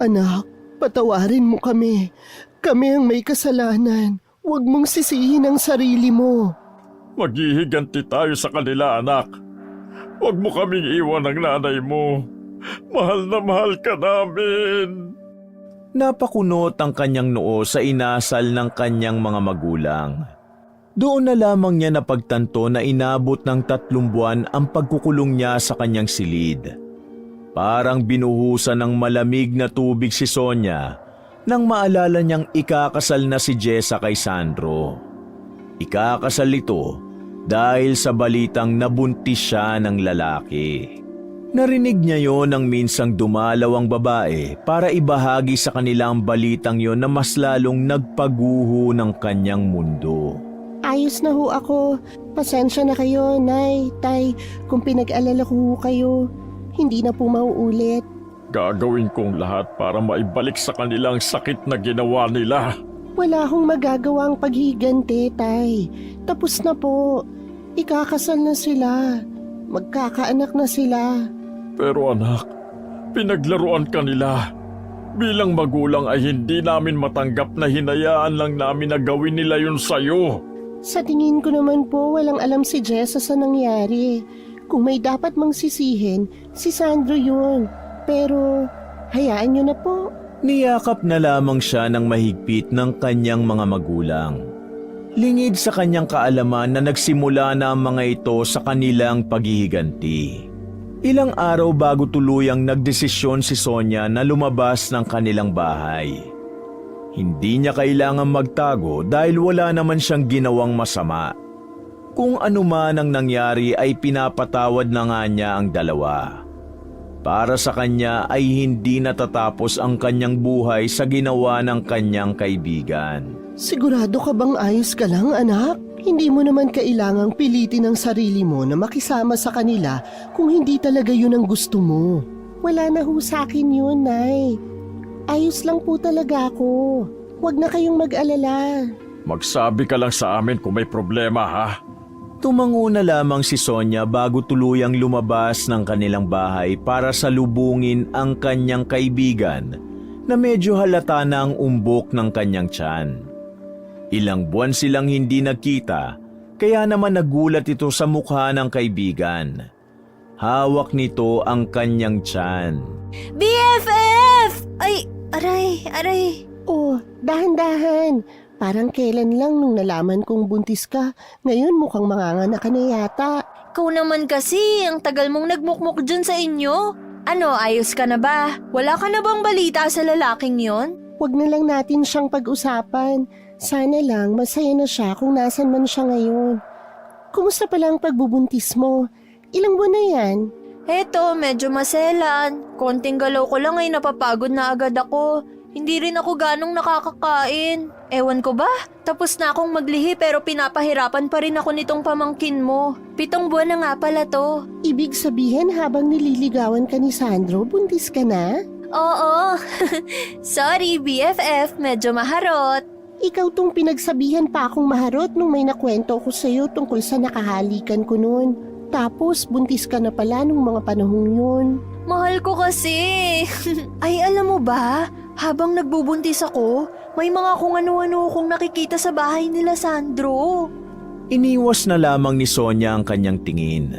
Anak, patawarin mo kami. Kami ang may kasalanan. Huwag mong sisihin ang sarili mo. Maghihiganti tayo sa kanila, anak. Huwag mo kaming iwan ng nanay mo. Mahal na mahal ka namin. Napakunot ang kanyang noo sa inasal ng kanyang mga magulang. Doon na lamang niya napagtanto na inabot ng 3 buwan ang pagkukulong niya sa kanyang silid. Parang binuhusan ng malamig na tubig si Sonia nang maalala niyang ikakasal na si Jessa kay Sandro. Ikakasal ito dahil sa balitang nabuntis siya ng lalaki. Narinig niya yon nang minsang dumalaw ang babae para ibahagi sa kanila ang balitang yon na mas lalong nagpaguho ng kanyang mundo. Ayos na ho ako. Pasensya na kayo, Nay, Tay, kung pinag-alala ko ho kayo. Hindi na po mauulit. Gagawin kong lahat para maibalik sa kanilang sakit na ginawa nila. Wala hong magagawang paghiganti, Tay. Tapos na po. Ikakasal na sila. Magkakaanak na sila. Pero anak, pinaglaruan ka nila. Bilang magulang ay hindi namin matanggap na hinayaan lang namin na gawin nila yun sa'yo. Sa tingin ko naman po, walang alam si Jessa sa nangyari. Kung may dapat mang sisihin, si Sandro yun. Pero, hayaan nyo na po. Niyakap na lamang siya ng mahigpit ng kanyang mga magulang. Lingid sa kanyang kaalaman na nagsimula na ang mga ito sa kanilang paghihiganti. Ilang araw bago tuluyang nagdesisyon si Sonia na lumabas ng kanilang bahay. Hindi niya kailangang magtago dahil wala naman siyang ginawang masama. Kung ano man ang nangyari ay pinapatawad na nga niya ang dalawa. Para sa kanya ay hindi natatapos ang kanyang buhay sa ginawa ng kanyang kaibigan. Sigurado ka bang ayos ka lang, anak? Hindi mo naman kailangang pilitin ang sarili mo na makisama sa kanila kung hindi talaga yun ang gusto mo. Wala na ho sa akin yun, Nay. Ayos lang po talaga ako. Huwag na kayong mag-alala. Magsabi ka lang sa amin kung may problema, ha? Tumango na lamang si Sonia bago tuluyang lumabas ng kanilang bahay para salubungin ang kanyang kaibigan na medyo halata na ang umbok ng kanyang tiyan. Ilang buwan silang hindi nagkita, kaya naman nagulat ito sa mukha ng kaibigan. Hawak nito ang kanyang tiyan. BFF! Ay, aray. Oh, dahan-dahan. Parang kailan lang nung nalaman kong buntis ka. Ngayon mukhang manganganak ka na yata. Ikaw naman kasi, ang tagal mong nagmukmuk dyan sa inyo. Ano, ayos ka na ba? Wala ka na bang balita sa lalaking yon? Huwag na lang natin siyang pag-usapan. Sana lang masaya na siya kung nasan man siya ngayon. Kumusta pala ang pagbubuntis mo? Ilang buwan na yan? Eto, medyo maselan. Konting galaw ko lang ay napapagod na agad ako. Hindi rin ako ganong nakakakain. Ewan ko ba? Tapos na akong maglihi pero pinapahirapan pa rin ako nitong pamangkin mo. 7 buwan na nga pala to. Ibig sabihin habang nililigawan ka ni Sandro, buntis ka na? Oo. Sorry, BFF. Medyo maharot. Ikaw tong pinagsabihan pa akong maharot nung may nakwento ko sa'yo tungkol sa nakahalikan ko noon. Tapos buntis ka na pala nung mga panahong yun. Mahal ko kasi. Ay, alam mo ba? Habang nagbubuntis ako, may mga kung ano-ano akong nakikita sa bahay nila Sandro. Iniwas na lamang ni Sonia ang kanyang tingin.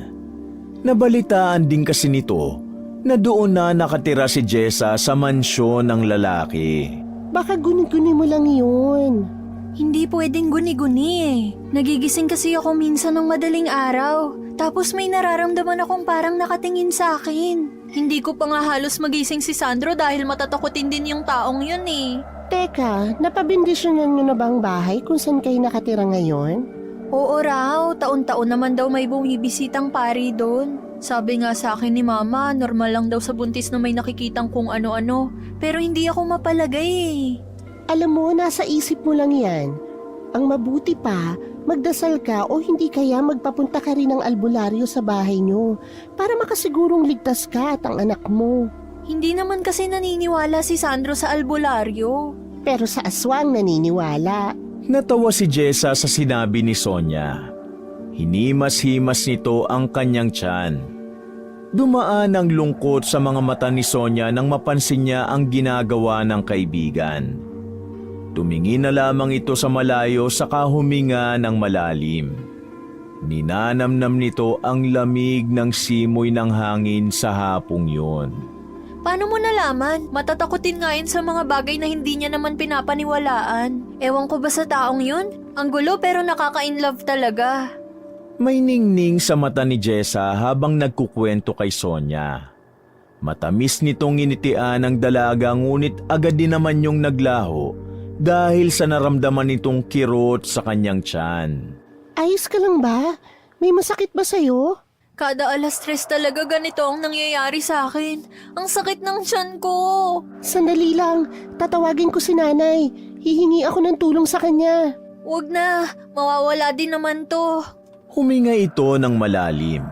Nabalitaan din kasi nito na doon na nakatira si Jessa sa mansyon ng lalaki. Baka guni-guni mo lang yun. Hindi pwedeng guni-guni eh. Nagigising kasi ako minsan ng madaling araw. Tapos may nararamdaman akong parang nakatingin sa akin. Hindi ko pa nga halos magising si Sandro dahil matatakotin din yung taong yun eh. Teka, napabindisyonan nyo na ba ang bahay kung saan kayo nakatira ngayon? Oo raw, taon-taon naman daw may bumibisitang pari doon. Sabi nga sa akin ni Mama, normal lang daw sa buntis na may nakikitang kung ano-ano. Pero hindi ako mapalagay eh. Alam mo, nasa isip mo lang yan. Ang mabuti pa, magdasal ka o hindi kaya magpapunta ka rin ng albularyo sa bahay nyo para makasigurong ligtas ka at ang anak mo. Hindi naman kasi naniniwala si Sandro sa albularyo. Pero sa aswang naniniwala. Natawa si Jessa sa sinabi ni Sonia. Hinimas-himas nito ang kanyang tiyan. Dumaan ang lungkot sa mga mata ni Sonia nang mapansin niya ang ginagawa ng kaibigan. Tumingin na lamang ito sa malayo saka huminga ng malalim. Ninanamnam nito ang lamig ng simoy ng hangin sa hapong yun. Paano mo nalaman? Matatakotin nga yun sa mga bagay na hindi niya naman pinapaniwalaan. Ewan ko ba sa taong yun? Ang gulo pero nakaka-inlove talaga. May ningning sa mata ni Jessa habang nagkukwento kay Sonia. Matamis nitong initian ang dalaga ngunit agad din naman yung naglaho dahil sa naramdaman nitong kirot sa kanyang tiyan. Ayos ka lang ba? May masakit ba sa'yo? Kada alas 3 talaga ganito ang nangyayari sa akin. Ang sakit ng tiyan ko. Sandali lang, tatawagin ko si nanay. Hihingi ako ng tulong sa kanya. Huwag na, mawawala din naman to. Huminga ito ng malalim.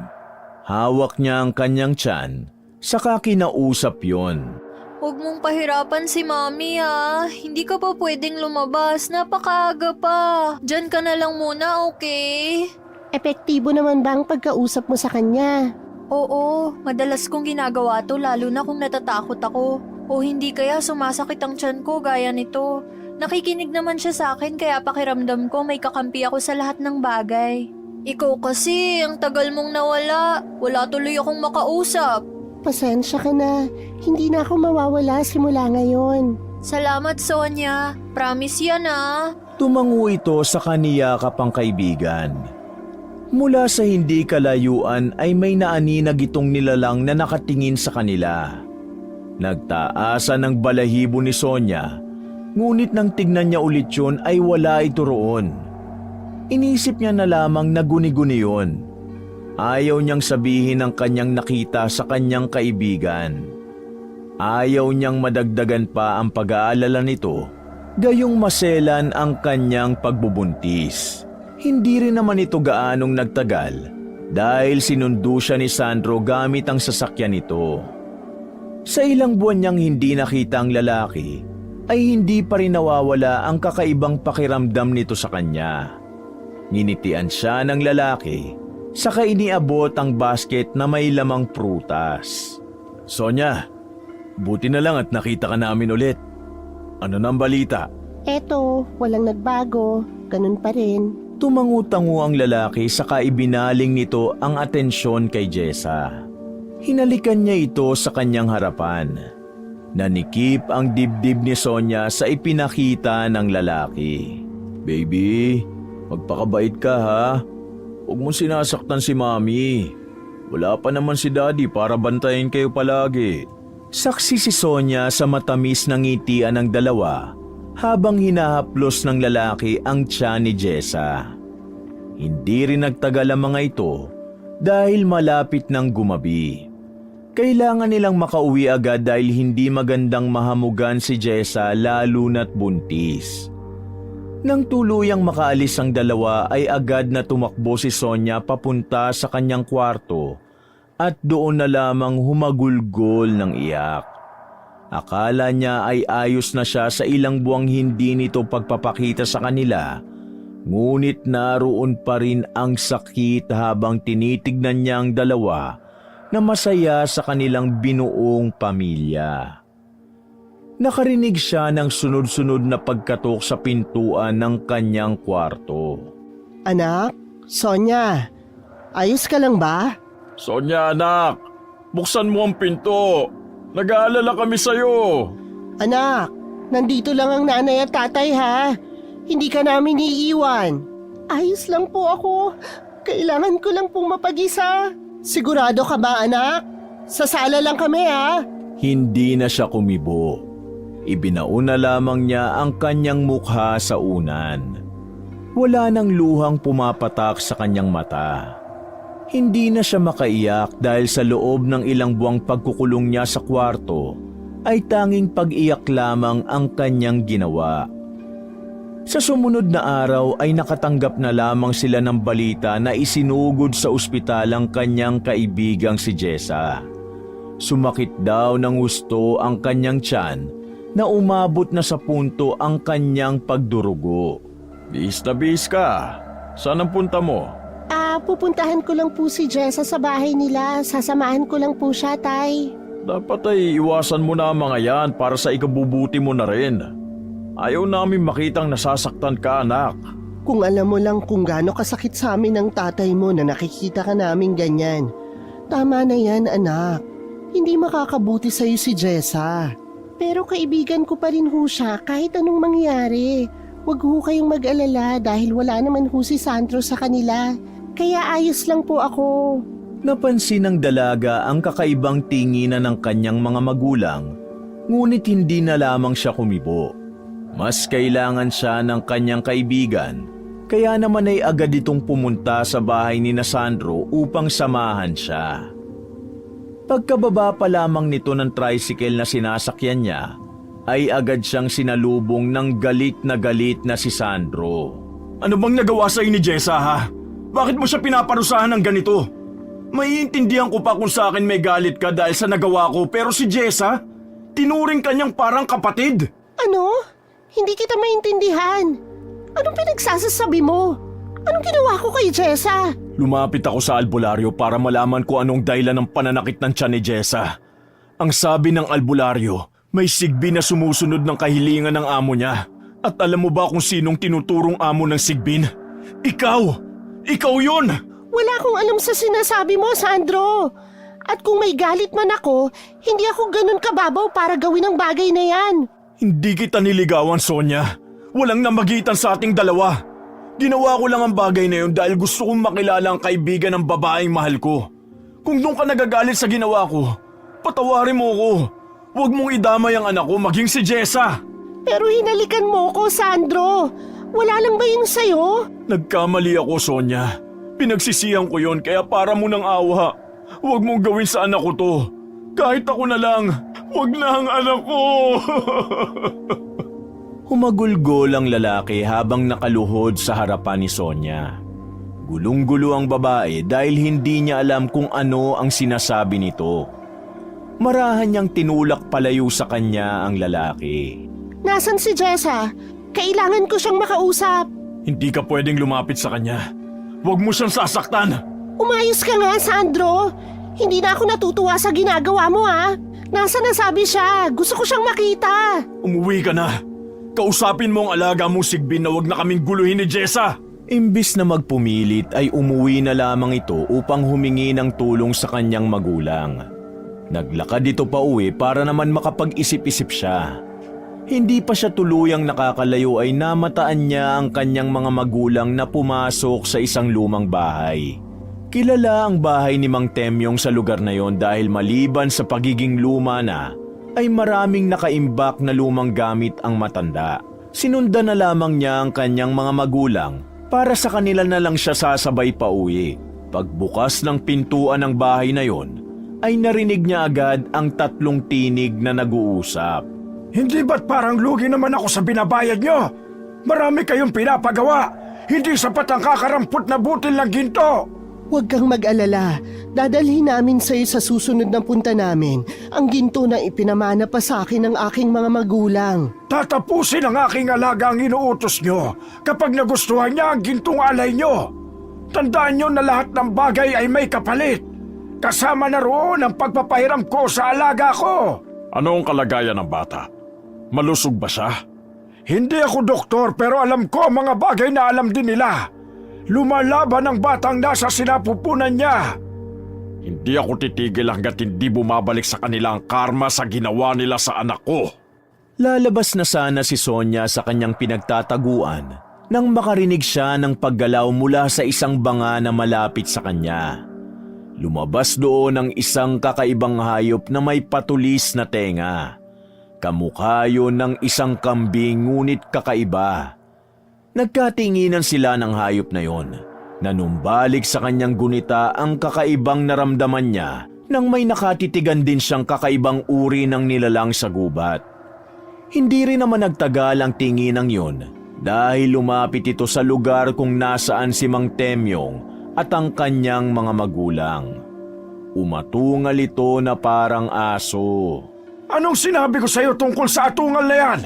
Hawak niya ang kanyang tiyan, saka kinausap yon. Huwag mong pahirapan si Mami ah. Hindi ka pa pwedeng lumabas, napakaaga pa. Diyan ka na lang muna, okay? Epektibo naman ba ang pagkausap mo sa kanya? Oo, madalas kong ginagawa to lalo na kung natatakot ako. O hindi kaya sumasakit ang tiyan ko gaya nito. Nakikinig naman siya sa akin kaya pakiramdam ko may kakampi ako sa lahat ng bagay. Ikaw kasi, ang tagal mong nawala. Wala tuloy akong makausap. Pasensya ka na. Hindi na ako mawawala simula ngayon. Salamat, Sonia. Promise yan ah. Tumango ito sa kaniya kapang kaibigan. Mula sa hindi kalayuan ay may naaninag itong nilalang na nakatingin sa kanila. Nagtaasan ng balahibo ni Sonia, ngunit nang tignan niya ulit yun ay wala ito roon. Inisip niya na lamang na guni-guni yun. Ayaw niyang sabihin ang kanyang nakita sa kanyang kaibigan. Ayaw niyang madagdagan pa ang pag-aalala nito, gayong maselan ang kanyang pagbubuntis. Hindi rin naman ito gaanong nagtagal dahil sinundo siya ni Sandro gamit ang sasakyan nito. Sa ilang buwan niyang hindi nakita ang lalaki, ay hindi pa rin nawawala ang kakaibang pakiramdam nito sa kanya. Nginitian siya ng lalaki, saka iniabot ang basket na may lamang prutas. Sonia, buti na lang at nakita ka namin ulit. Ano nang balita? Eto, walang nagbago. Ganun pa rin. Tumangu-tango ang lalaki saka ibinaling nito ang atensyon kay Jessa. Hinalikan niya ito sa kanyang harapan. Nanikip ang dibdib ni Sonia sa ipinakita ng lalaki. Baby, magpakabait ka ha. Huwag mong sinasaktan si Mami. Wala pa naman si Daddy para bantayin kayo palagi. Saksi si Sonia sa matamis na ngitian ng dalawa habang hinahaplos ng lalaki ang tiyan ni Jessa. Hindi rin nagtagal ang mga ito dahil malapit nang gumabi. Kailangan nilang makauwi agad dahil hindi magandang mahamugan si Jessa lalo na't buntis. Nang tuluyang makaalis ang dalawa ay agad na tumakbo si Sonia papunta sa kanyang kwarto at doon na lamang humagulgol ng iyak. Akala niya ay ayos na siya sa ilang buwang hindi nito pagpapakita sa kanila, ngunit naroon pa rin ang sakit habang tinitignan niya ang dalawa na masaya sa kanilang binuong pamilya. Nakarinig siya ng sunod-sunod na pagkatok sa pintuan ng kanyang kwarto. Anak, Sonia, ayos ka lang ba? Sonia anak, buksan mo ang pinto. Nag-aalala kami sa'yo. Anak, nandito lang ang nanay at tatay ha. Hindi ka namin iiwan. Ayos lang po ako. Kailangan ko lang pong mapag-isa. Sigurado ka ba anak? Sa sala lang kami ha. Hindi na siya kumibo. Ibinauna lamang niya ang kanyang mukha sa unan. Wala nang luhang pumapatak sa kanyang mata. Hindi na siya makaiyak dahil sa loob ng ilang buwang pagkukulong niya sa kwarto ay tanging pag-iyak lamang ang kanyang ginawa. Sa sumunod na araw ay nakatanggap na lamang sila ng balita na isinugod sa ospital ang kanyang kaibigang si Jessa. Sumakit daw ng gusto ang kanyang tiyan na umabot na sa punto ang kanyang pagdurugo. Bis na bis ka. Saan ang punta mo? Pupuntahan ko lang po si Jessa sa bahay nila. Sasamahan ko lang po siya, Tay. Dapat ay iwasan mo na ang mga yan para sa ikabubuti mo na rin. Ayaw namin makitang nasasaktan ka, anak. Kung alam mo lang kung gaano kasakit sa amin ng tatay mo na nakikita ka namin ganyan. Tama na yan, anak. Hindi makakabuti sa'yo si Jessa. Pero kaibigan ko pa rin ho siya kahit anong mangyari. Huwag ho kayong mag-alala dahil wala naman ho si Sandro sa kanila. Kaya ayos lang po ako. Napansin ng dalaga ang kakaibang tinginan ng kanyang mga magulang, ngunit hindi na lamang siya kumibo. Mas kailangan siya ng kanyang kaibigan, kaya naman ay agad itong pumunta sa bahay ni Sandro upang samahan siya. Pagkababa pa lamang nito ng tricycle na sinasakyan niya, ay agad siyang sinalubong ng galit na si Sandro. Ano bang nagawa sa'yo ni Jessa, ha? Bakit mo siya pinaparusahan ng ganito? Maiintindihan ko pa kung sa akin may galit ka dahil sa nagawa ko, pero si Jessa, tinuring ka niyang parang kapatid. Ano? Hindi kita maintindihan. Anong pinagsasasabi mo? Anong ginawa ko kay Jessa? Lumapit ako sa albularyo para malaman ko anong dahilan ng pananakit ng tiyan ni Jessa. Ang sabi ng albularyo, may sigbin na sumusunod ng kahilingan ng amo niya. At alam mo ba kung sinong tinuturong amo ng sigbin? Ikaw! Ikaw yun! Wala akong alam sa sinasabi mo, Sandro. At kung may galit man ako, hindi ako ganun kababaw para gawin ang bagay na yan. Hindi kita niligawan, Sonia. Walang namagitan sa ating dalawa. Ginawa ko lang ang bagay na yun dahil gusto kong makilala ang kaibigan ng babaeng mahal ko. Kung doon ka nagagalit sa ginawa ko, patawarin mo ko. Huwag mong idamay ang anak ko maging si Jessa. Pero hinalikan mo ko, Sandro. Wala lang ba yun sa'yo? Nagkamali ako, Sonia. Pinagsisihan ko yon kaya para mo ng awa. Huwag mong gawin sa anak ko to. Kahit ako na lang, huwag na ang anak ko. Humagulgol ang lalaki habang nakaluhod sa harapan ni Sonia. Gulong-gulo ang babae dahil hindi niya alam kung ano ang sinasabi nito. Marahan niyang tinulak palayo sa kanya ang lalaki. Nasaan si Jessa? Kailangan ko siyang makausap. Hindi ka pwedeng lumapit sa kanya. Huwag mo siyang sasaktan. Umayos ka nga, Sandro. Hindi na ako natutuwa sa ginagawa mo, ha? Nasa nasabi siya. Gusto ko siyang makita. Umuwi ka na. Kausapin mo ang alaga mong sigbin na huwag na kaming guluhin ni Jessa. Imbis na magpumilit ay umuwi na lamang ito upang humingi ng tulong sa kanyang magulang. Naglakad ito pa uwi para naman makapag-isip-isip siya. Hindi pa siya tuluyang nakakalayo ay namataan niya ang kanyang mga magulang na pumasok sa isang lumang bahay. Kilala ang bahay ni Mang Temyong sa lugar na yon dahil maliban sa pagiging luma na, ay maraming nakaimbak na lumang gamit ang matanda. Sinundan na lamang niya ang kanyang mga magulang para sa kanila na lang siya sasabay pa uwi. Pagbukas ng pintuan ng bahay na yon, ay narinig niya agad ang tatlong tinig na nag-uusap. Hindi ba't parang lugi naman ako sa binabayad nyo? Marami kayong pinapagawa. Hindi sapat ang kakarampot na butil ng ginto. Huwag kang mag-alala. Dadalhin namin sa'yo sa susunod na punta namin ang ginto na ipinamana pa sa akin ng aking mga magulang. Tatapusin ang aking alaga ang inuutos nyo kapag nagustuhan niya ang gintong alay nyo. Tandaan nyo na lahat ng bagay ay may kapalit. Kasama na roon ang pagpapahiram ko sa alaga ko. Ano ang kalagayan ng bata? Malusog ba siya? Hindi ako doktor pero alam ko mga bagay na alam din nila. Lumalaban ang batang nasa sinapupunan niya. Hindi ako titigil hanggat hindi bumabalik sa kanila ang karma sa ginawa nila sa anak ko. Lalabas na sana si Sonia sa kanyang pinagtataguan nang makarinig siya ng paggalaw mula sa isang banga na malapit sa kanya. Lumabas doon ang isang kakaibang hayop na may patulis na tenga. Kamukha yun ng isang kambing ngunit kakaiba. Nagkatinginan sila ng hayop na yon. Nanumbalik sa kanyang gunita ang kakaibang naramdaman niya nang may nakatitigan din siyang kakaibang uri ng nilalang sa gubat. Hindi rin naman nagtagal ang tinginang yun dahil lumapit ito sa lugar kung nasaan si Mang Temyong at ang kanyang mga magulang. Umatungal ito na parang aso. Anong sinabi ko sa'yo tungkol sa atungal na yan?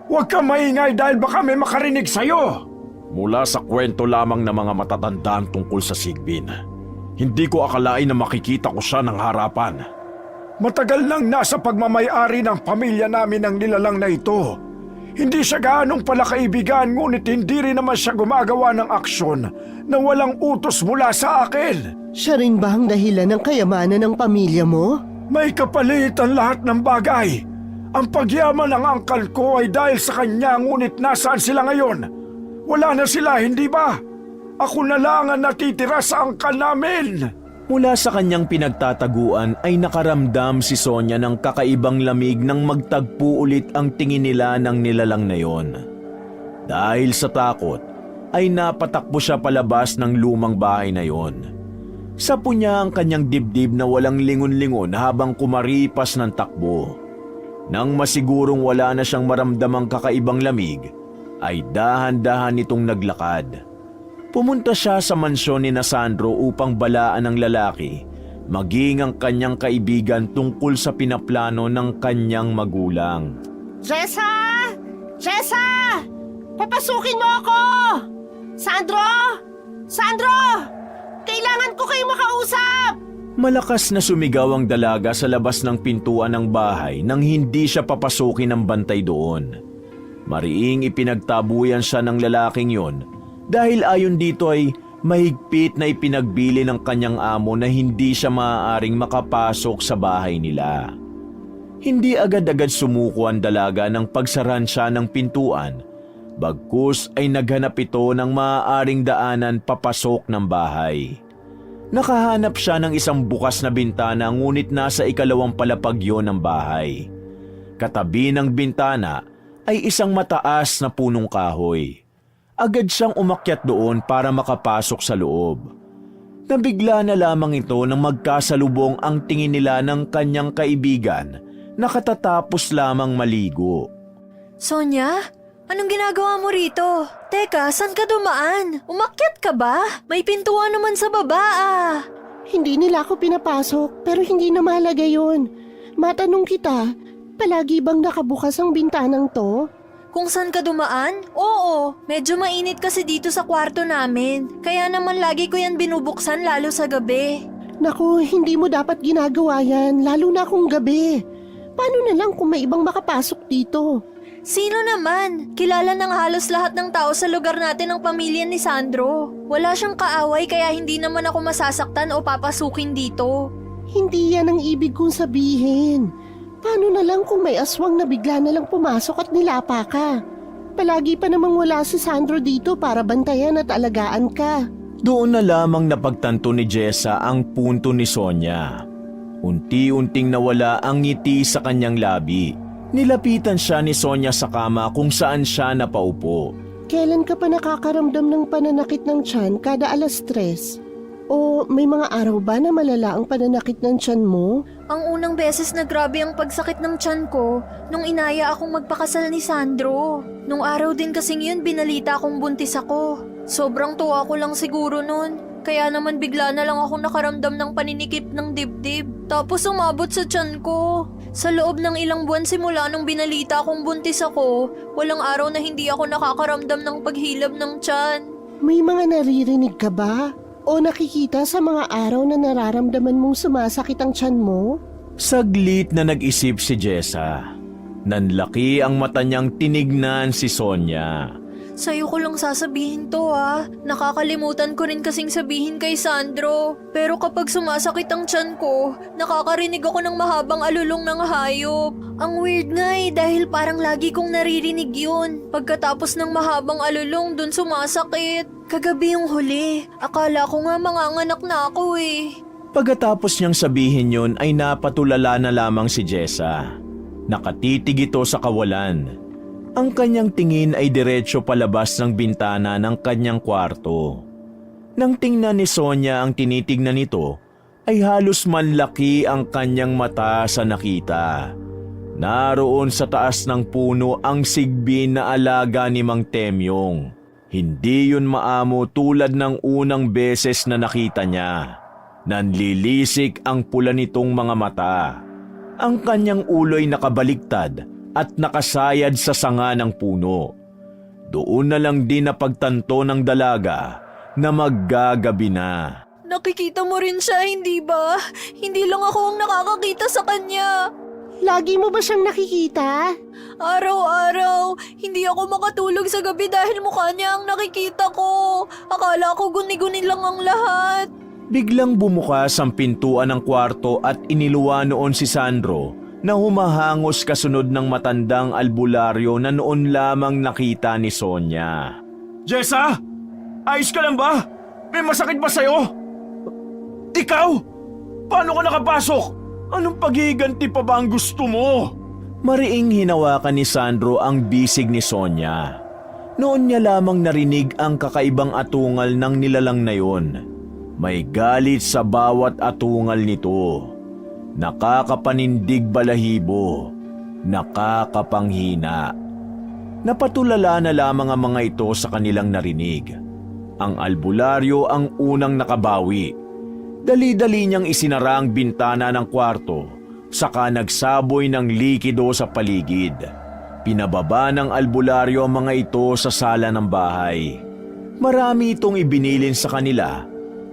Huwag kang maingay dahil baka may makarinig sa'yo. Mula sa kwento lamang ng mga matatandaan tungkol sa Sigbin, hindi ko akalain na makikita ko siya ng harapan. Matagal nang nasa pagmamay-ari ng pamilya namin ang nilalang na ito. Hindi siya gaanong pala kaibigan, ngunit hindi rin naman siya gumagawa ng aksyon na walang utos mula sa akin. Siya rin ba ang dahilan ng kayamanan ng pamilya mo? May kapalit ang lahat ng bagay. Ang pagyaman ng angkal ko ay dahil sa kanya, ngunit nasaan sila ngayon? Wala na sila, hindi ba? Ako na lang ang natitira sa angkal namin. Mula sa kanyang pinagtataguan ay nakaramdam si Sonia ng kakaibang lamig nang magtagpo ulit ang tingin nila ng nilalang na yon. Dahil sa takot, ay napatakbo siya palabas ng lumang bahay na yon. Sapo niya ang kanyang dibdib na walang lingon-lingon habang kumaripas ng takbo. Nang masigurong wala na siyang maramdamang kakaibang lamig, ay dahan-dahan itong naglakad. Pumunta siya sa mansyon ni Sandro upang balaan ng lalaki, maging ang kanyang kaibigan tungkol sa pinaplano ng kanyang magulang. Jessa! Jessa! Papasukin mo ako! Sandro! Sandro! Kailangan ko kayo makausap! Malakas na sumigaw ang dalaga sa labas ng pintuan ng bahay nang hindi siya papasukin ng bantay doon. Mariing ipinagtabuyan siya ng lalaking yon dahil ayon dito ay mahigpit na ipinagbili ng kanyang amo na hindi siya maaaring makapasok sa bahay nila. Hindi agad-agad sumuko ang dalaga nang pagsaran siya ng pintuan, bagkus ay naghanap ito ng maaaring daanan papasok ng bahay. Nakahanap siya ng isang bukas na bintana ngunit nasa ikalawang palapag yon ng bahay. Katabi ng bintana ay isang mataas na punong kahoy. Agad siyang umakyat doon para makapasok sa loob. Nabigla na lamang ito nang magkasalubong ang tingin nila ng kanyang kaibigan na katatapos lamang maligo. Sonia? Anong ginagawa mo rito? Teka, saan ka dumaan? Umakyat ka ba? May pintuan naman sa baba ah. Hindi nila ako pinapasok pero hindi na mahalaga yun. Matanong kita, palagi bang nakabukas ang bintanang to? Kung saan ka dumaan? Oo, medyo mainit kasi dito sa kwarto namin. Kaya naman lagi ko yan binubuksan lalo sa gabi. Naku, hindi mo dapat ginagawa yan, lalo na kung gabi. Paano na lang kung may ibang makapasok dito? Sino naman? Kilala ng halos lahat ng tao sa lugar natin ang pamilya ni Sandro. Wala siyang kaaway kaya hindi naman ako masasaktan o papasukin dito. Hindi yan ang ibig kong sabihin. Paano na lang kung may aswang na bigla na lang pumasok at nilapa ka? Palagi pa namang wala si Sandro dito para bantayan at alagaan ka. Doon na lamang napagtanto ni Jessa ang punto ni Sonia. Unti-unting nawala ang ngiti sa kanyang labi. Nilapitan siya ni Sonia sa kama kung saan siya napaupo. Kailan ka pa nakakaramdam ng pananakit ng tiyan kada 3:00? O may mga araw ba na malala ang pananakit ng tiyan mo? Ang unang beses na grabe ang pagsakit ng tiyan ko nung inaya akong magpakasal ni Sandro. Nung araw din kasing yun binalita akong buntis ako. Sobrang tuwa ko lang siguro nun. Kaya naman bigla na lang ako nakaramdam ng paninikip ng dibdib. Tapos umabot sa tiyan ko. Sa loob ng ilang buwan simula nung binalita akong buntis ako, walang araw na hindi ako nakakaramdam ng paghilab ng tiyan. May mga naririnig ka ba? O nakikita sa mga araw na nararamdaman mong sumasakit ang tiyan mo? Saglit na nag-isip si Jessa. Nanlaki ang mata niyang tinignan si Sonia. Sa'yo ko lang sasabihin to ah. Nakakalimutan ko rin kasing sabihin kay Sandro. Pero kapag sumasakit ang tiyan ko, nakakarinig ako ng mahabang alulong ng hayop. Ang weird nga dahil parang lagi kong naririnig yun. Pagkatapos ng mahabang alulong, dun sumasakit. Kagabi yung huli. Akala ko nga manganganak na ako eh. Pagkatapos niyang sabihin yun ay napatulala na lamang si Jessa. Nakatitig ito sa kawalan. Ang kanyang tingin ay diretso palabas ng bintana ng kanyang kwarto. Nang tingnan ni Sonya ang tinitignan nito, ay halos manlaki ang kanyang mata sa nakita. Naroon sa taas ng puno ang sigbin na alaga ni Mang Temyong. Hindi yun maamo tulad ng unang beses na nakita niya. Nanlilisik ang pula nitong mga mata. Ang kanyang ulo'y nakabaliktad at nakasayad sa sanga ng puno. Doon na lang din napagtanto ng dalaga na maggagabi na. Nakikita mo rin siya, hindi ba? Hindi lang ako ang nakakakita sa kanya. Lagi mo ba siyang nakikita? Araw-araw, hindi ako makatulog sa gabi dahil mukha niya ang nakikita ko. Akala ko guni-guni lang ang lahat. Biglang bumukas ang pintuan ng kwarto at iniluwa noon si Sandro na humahangos kasunod ng matandang albularyo na noon lamang nakita ni Sonya. Jessa? Ayos ka lang ba? May masakit ba sa'yo? Ikaw? Paano ka nakapasok? Anong paghihiganti pa ba ang gusto mo? Mariing hinawakan ni Sandro ang bisig ni Sonya. Noon niya lamang narinig ang kakaibang atungal ng nilalang na yon. May galit sa bawat atungal nito. Nakakapanindig balahibo. Nakakapanghina. Napatulala na lamang ang mga ito sa kanilang narinig. Ang albularyo ang unang nakabawi. Dali-dali niyang isinara ang bintana ng kwarto, saka nagsaboy ng likido sa paligid. Pinababa ng albularyo ang mga ito sa sala ng bahay. Marami itong ibinilin sa kanila,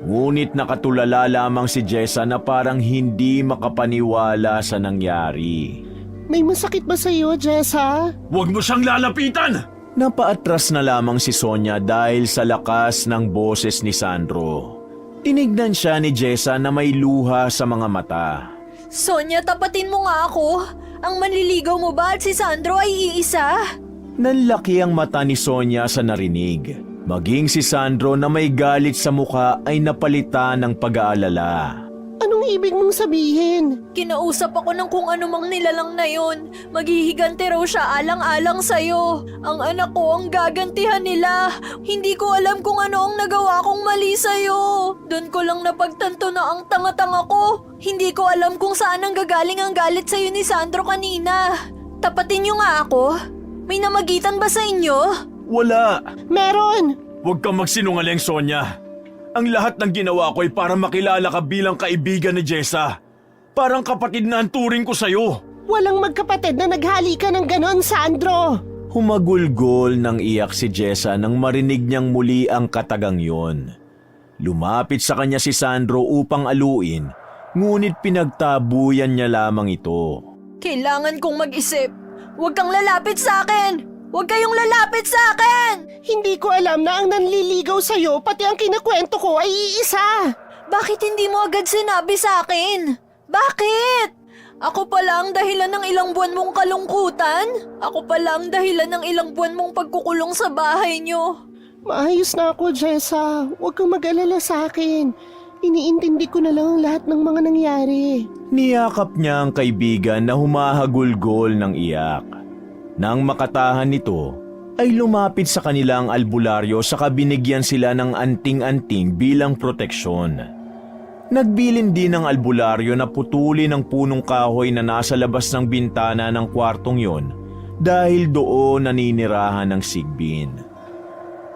ngunit nakatulala lamang si Jessa na parang hindi makapaniwala sa nangyari. May masakit ba sa'yo, Jessa? Huwag mo siyang lalapitan! Napaatras na lamang si Sonya dahil sa lakas ng boses ni Sandro. Tinignan siya ni Jessa na may luha sa mga mata. Sonya, tapatin mo nga ako. Ang manliligaw mo ba at si Sandro ay iisa? Nanlaki ang mata ni Sonya sa narinig. Maging si Sandro na may galit sa mukha ay napalitan ng pag-aalala. Anong ibig mong sabihin? Kinausap ako ng kung anumang nilalang na yun. Maghihiganti raw siya alang-alang sa'yo. Ang anak ko ang gagantihan nila. Hindi ko alam kung ano ang nagawa kong mali sa'yo. Doon ko lang napagtanto na ang tanga-tanga ko. Hindi ko alam kung saan ang gagaling ang galit sa'yo ni Sandro kanina. Tapatin niyo nga ako. May namagitan ba sa inyo? Wala! Meron! Huwag kang magsinungaling, Sonya. Ang lahat ng ginawa ko ay para makilala ka bilang kaibigan ni Jessa. Parang kapatid na ang turing ko sa'yo. Walang magkapatid na naghalikan ng ganon, Sandro! Humagulgol ng iyak si Jessa nang marinig niyang muli ang katagang yon. Lumapit sa kanya si Sandro upang aluin, ngunit pinagtabuyan niya lamang ito. Kailangan kong mag-isip. Huwag kang lalapit sa akin! Huwag kayong lalapit sa akin! Hindi ko alam na ang nanliligaw sa'yo pati ang kinakwento ko ay iisa. Bakit hindi mo agad sinabi sa akin? Bakit? Ako pala ang dahilan ng ilang buwan mong kalungkutan? Ako pala ang dahilan ng ilang buwan mong pagkukulong sa bahay niyo? Maayos na ako, Jessa. Huwag kang mag-alala sa akin. Iniintindi ko na lang ang lahat ng mga nangyari. Niyakap niya ang kaibigan na humahagulgol ng iyak. Nang makatahan nito, ay lumapit sa kanilang albularyo saka binigyan sila ng anting-anting bilang proteksyon. Nagbilin din ng albularyo na putulin ang punong kahoy na nasa labas ng bintana ng kwartong yon dahil doon naninirahan ng sigbin.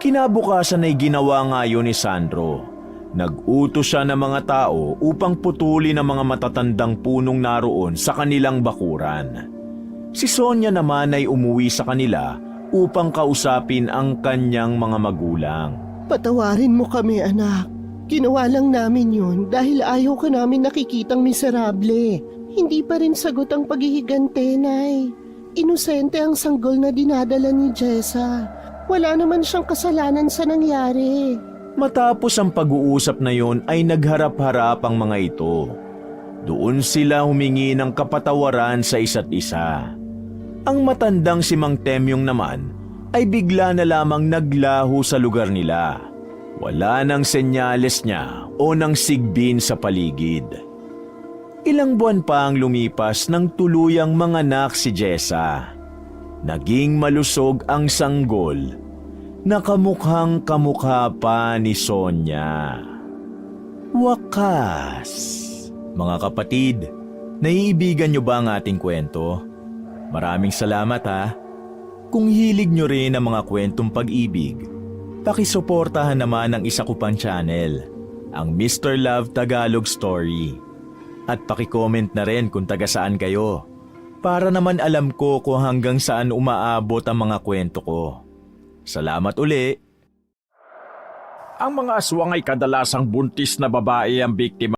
Kinabukasan ay ginawa nga yun ni Sandro. Nag-utos siya ng mga tao upang putulin ang mga matatandang punong naroon sa kanilang bakuran. Si Sonya naman ay umuwi sa kanila upang kausapin ang kanyang mga magulang. Patawarin mo kami, anak. Ginawa lang namin yun dahil ayaw ka namin nakikitang miserable. Hindi pa rin sagot ang paghihigante, Nay. Inosente ang sanggol na dinadala ni Jessa. Wala naman siyang kasalanan sa nangyari. Matapos ang pag-uusap na yon ay nagharap-harap ang mga ito. Doon sila humingi ng kapatawaran sa isa't isa. Ang matandang si Mang Temyong naman ay bigla na lamang naglaho sa lugar nila. Wala nang senyales niya o nang sigbin sa paligid. Ilang buwan pa ang lumipas nang tuluyang manganak si Jessa. Naging malusog ang sanggol. Nakamukhang kamukha pa ni Sonia. Wakas! Mga kapatid, naiibigan niyo ba ang ating kwento? Maraming salamat ha. Kung hilig niyo rin ang mga kwentong pag-ibig, pakisuportahan naman ang isa ko pang channel, ang Mr. Love Tagalog Story. At pakicomment na rin kung taga saan kayo, para naman alam ko kung hanggang saan umaabot ang mga kwento ko. Salamat uli! Ang mga aswang ay kadalasang buntis na babae ang biktima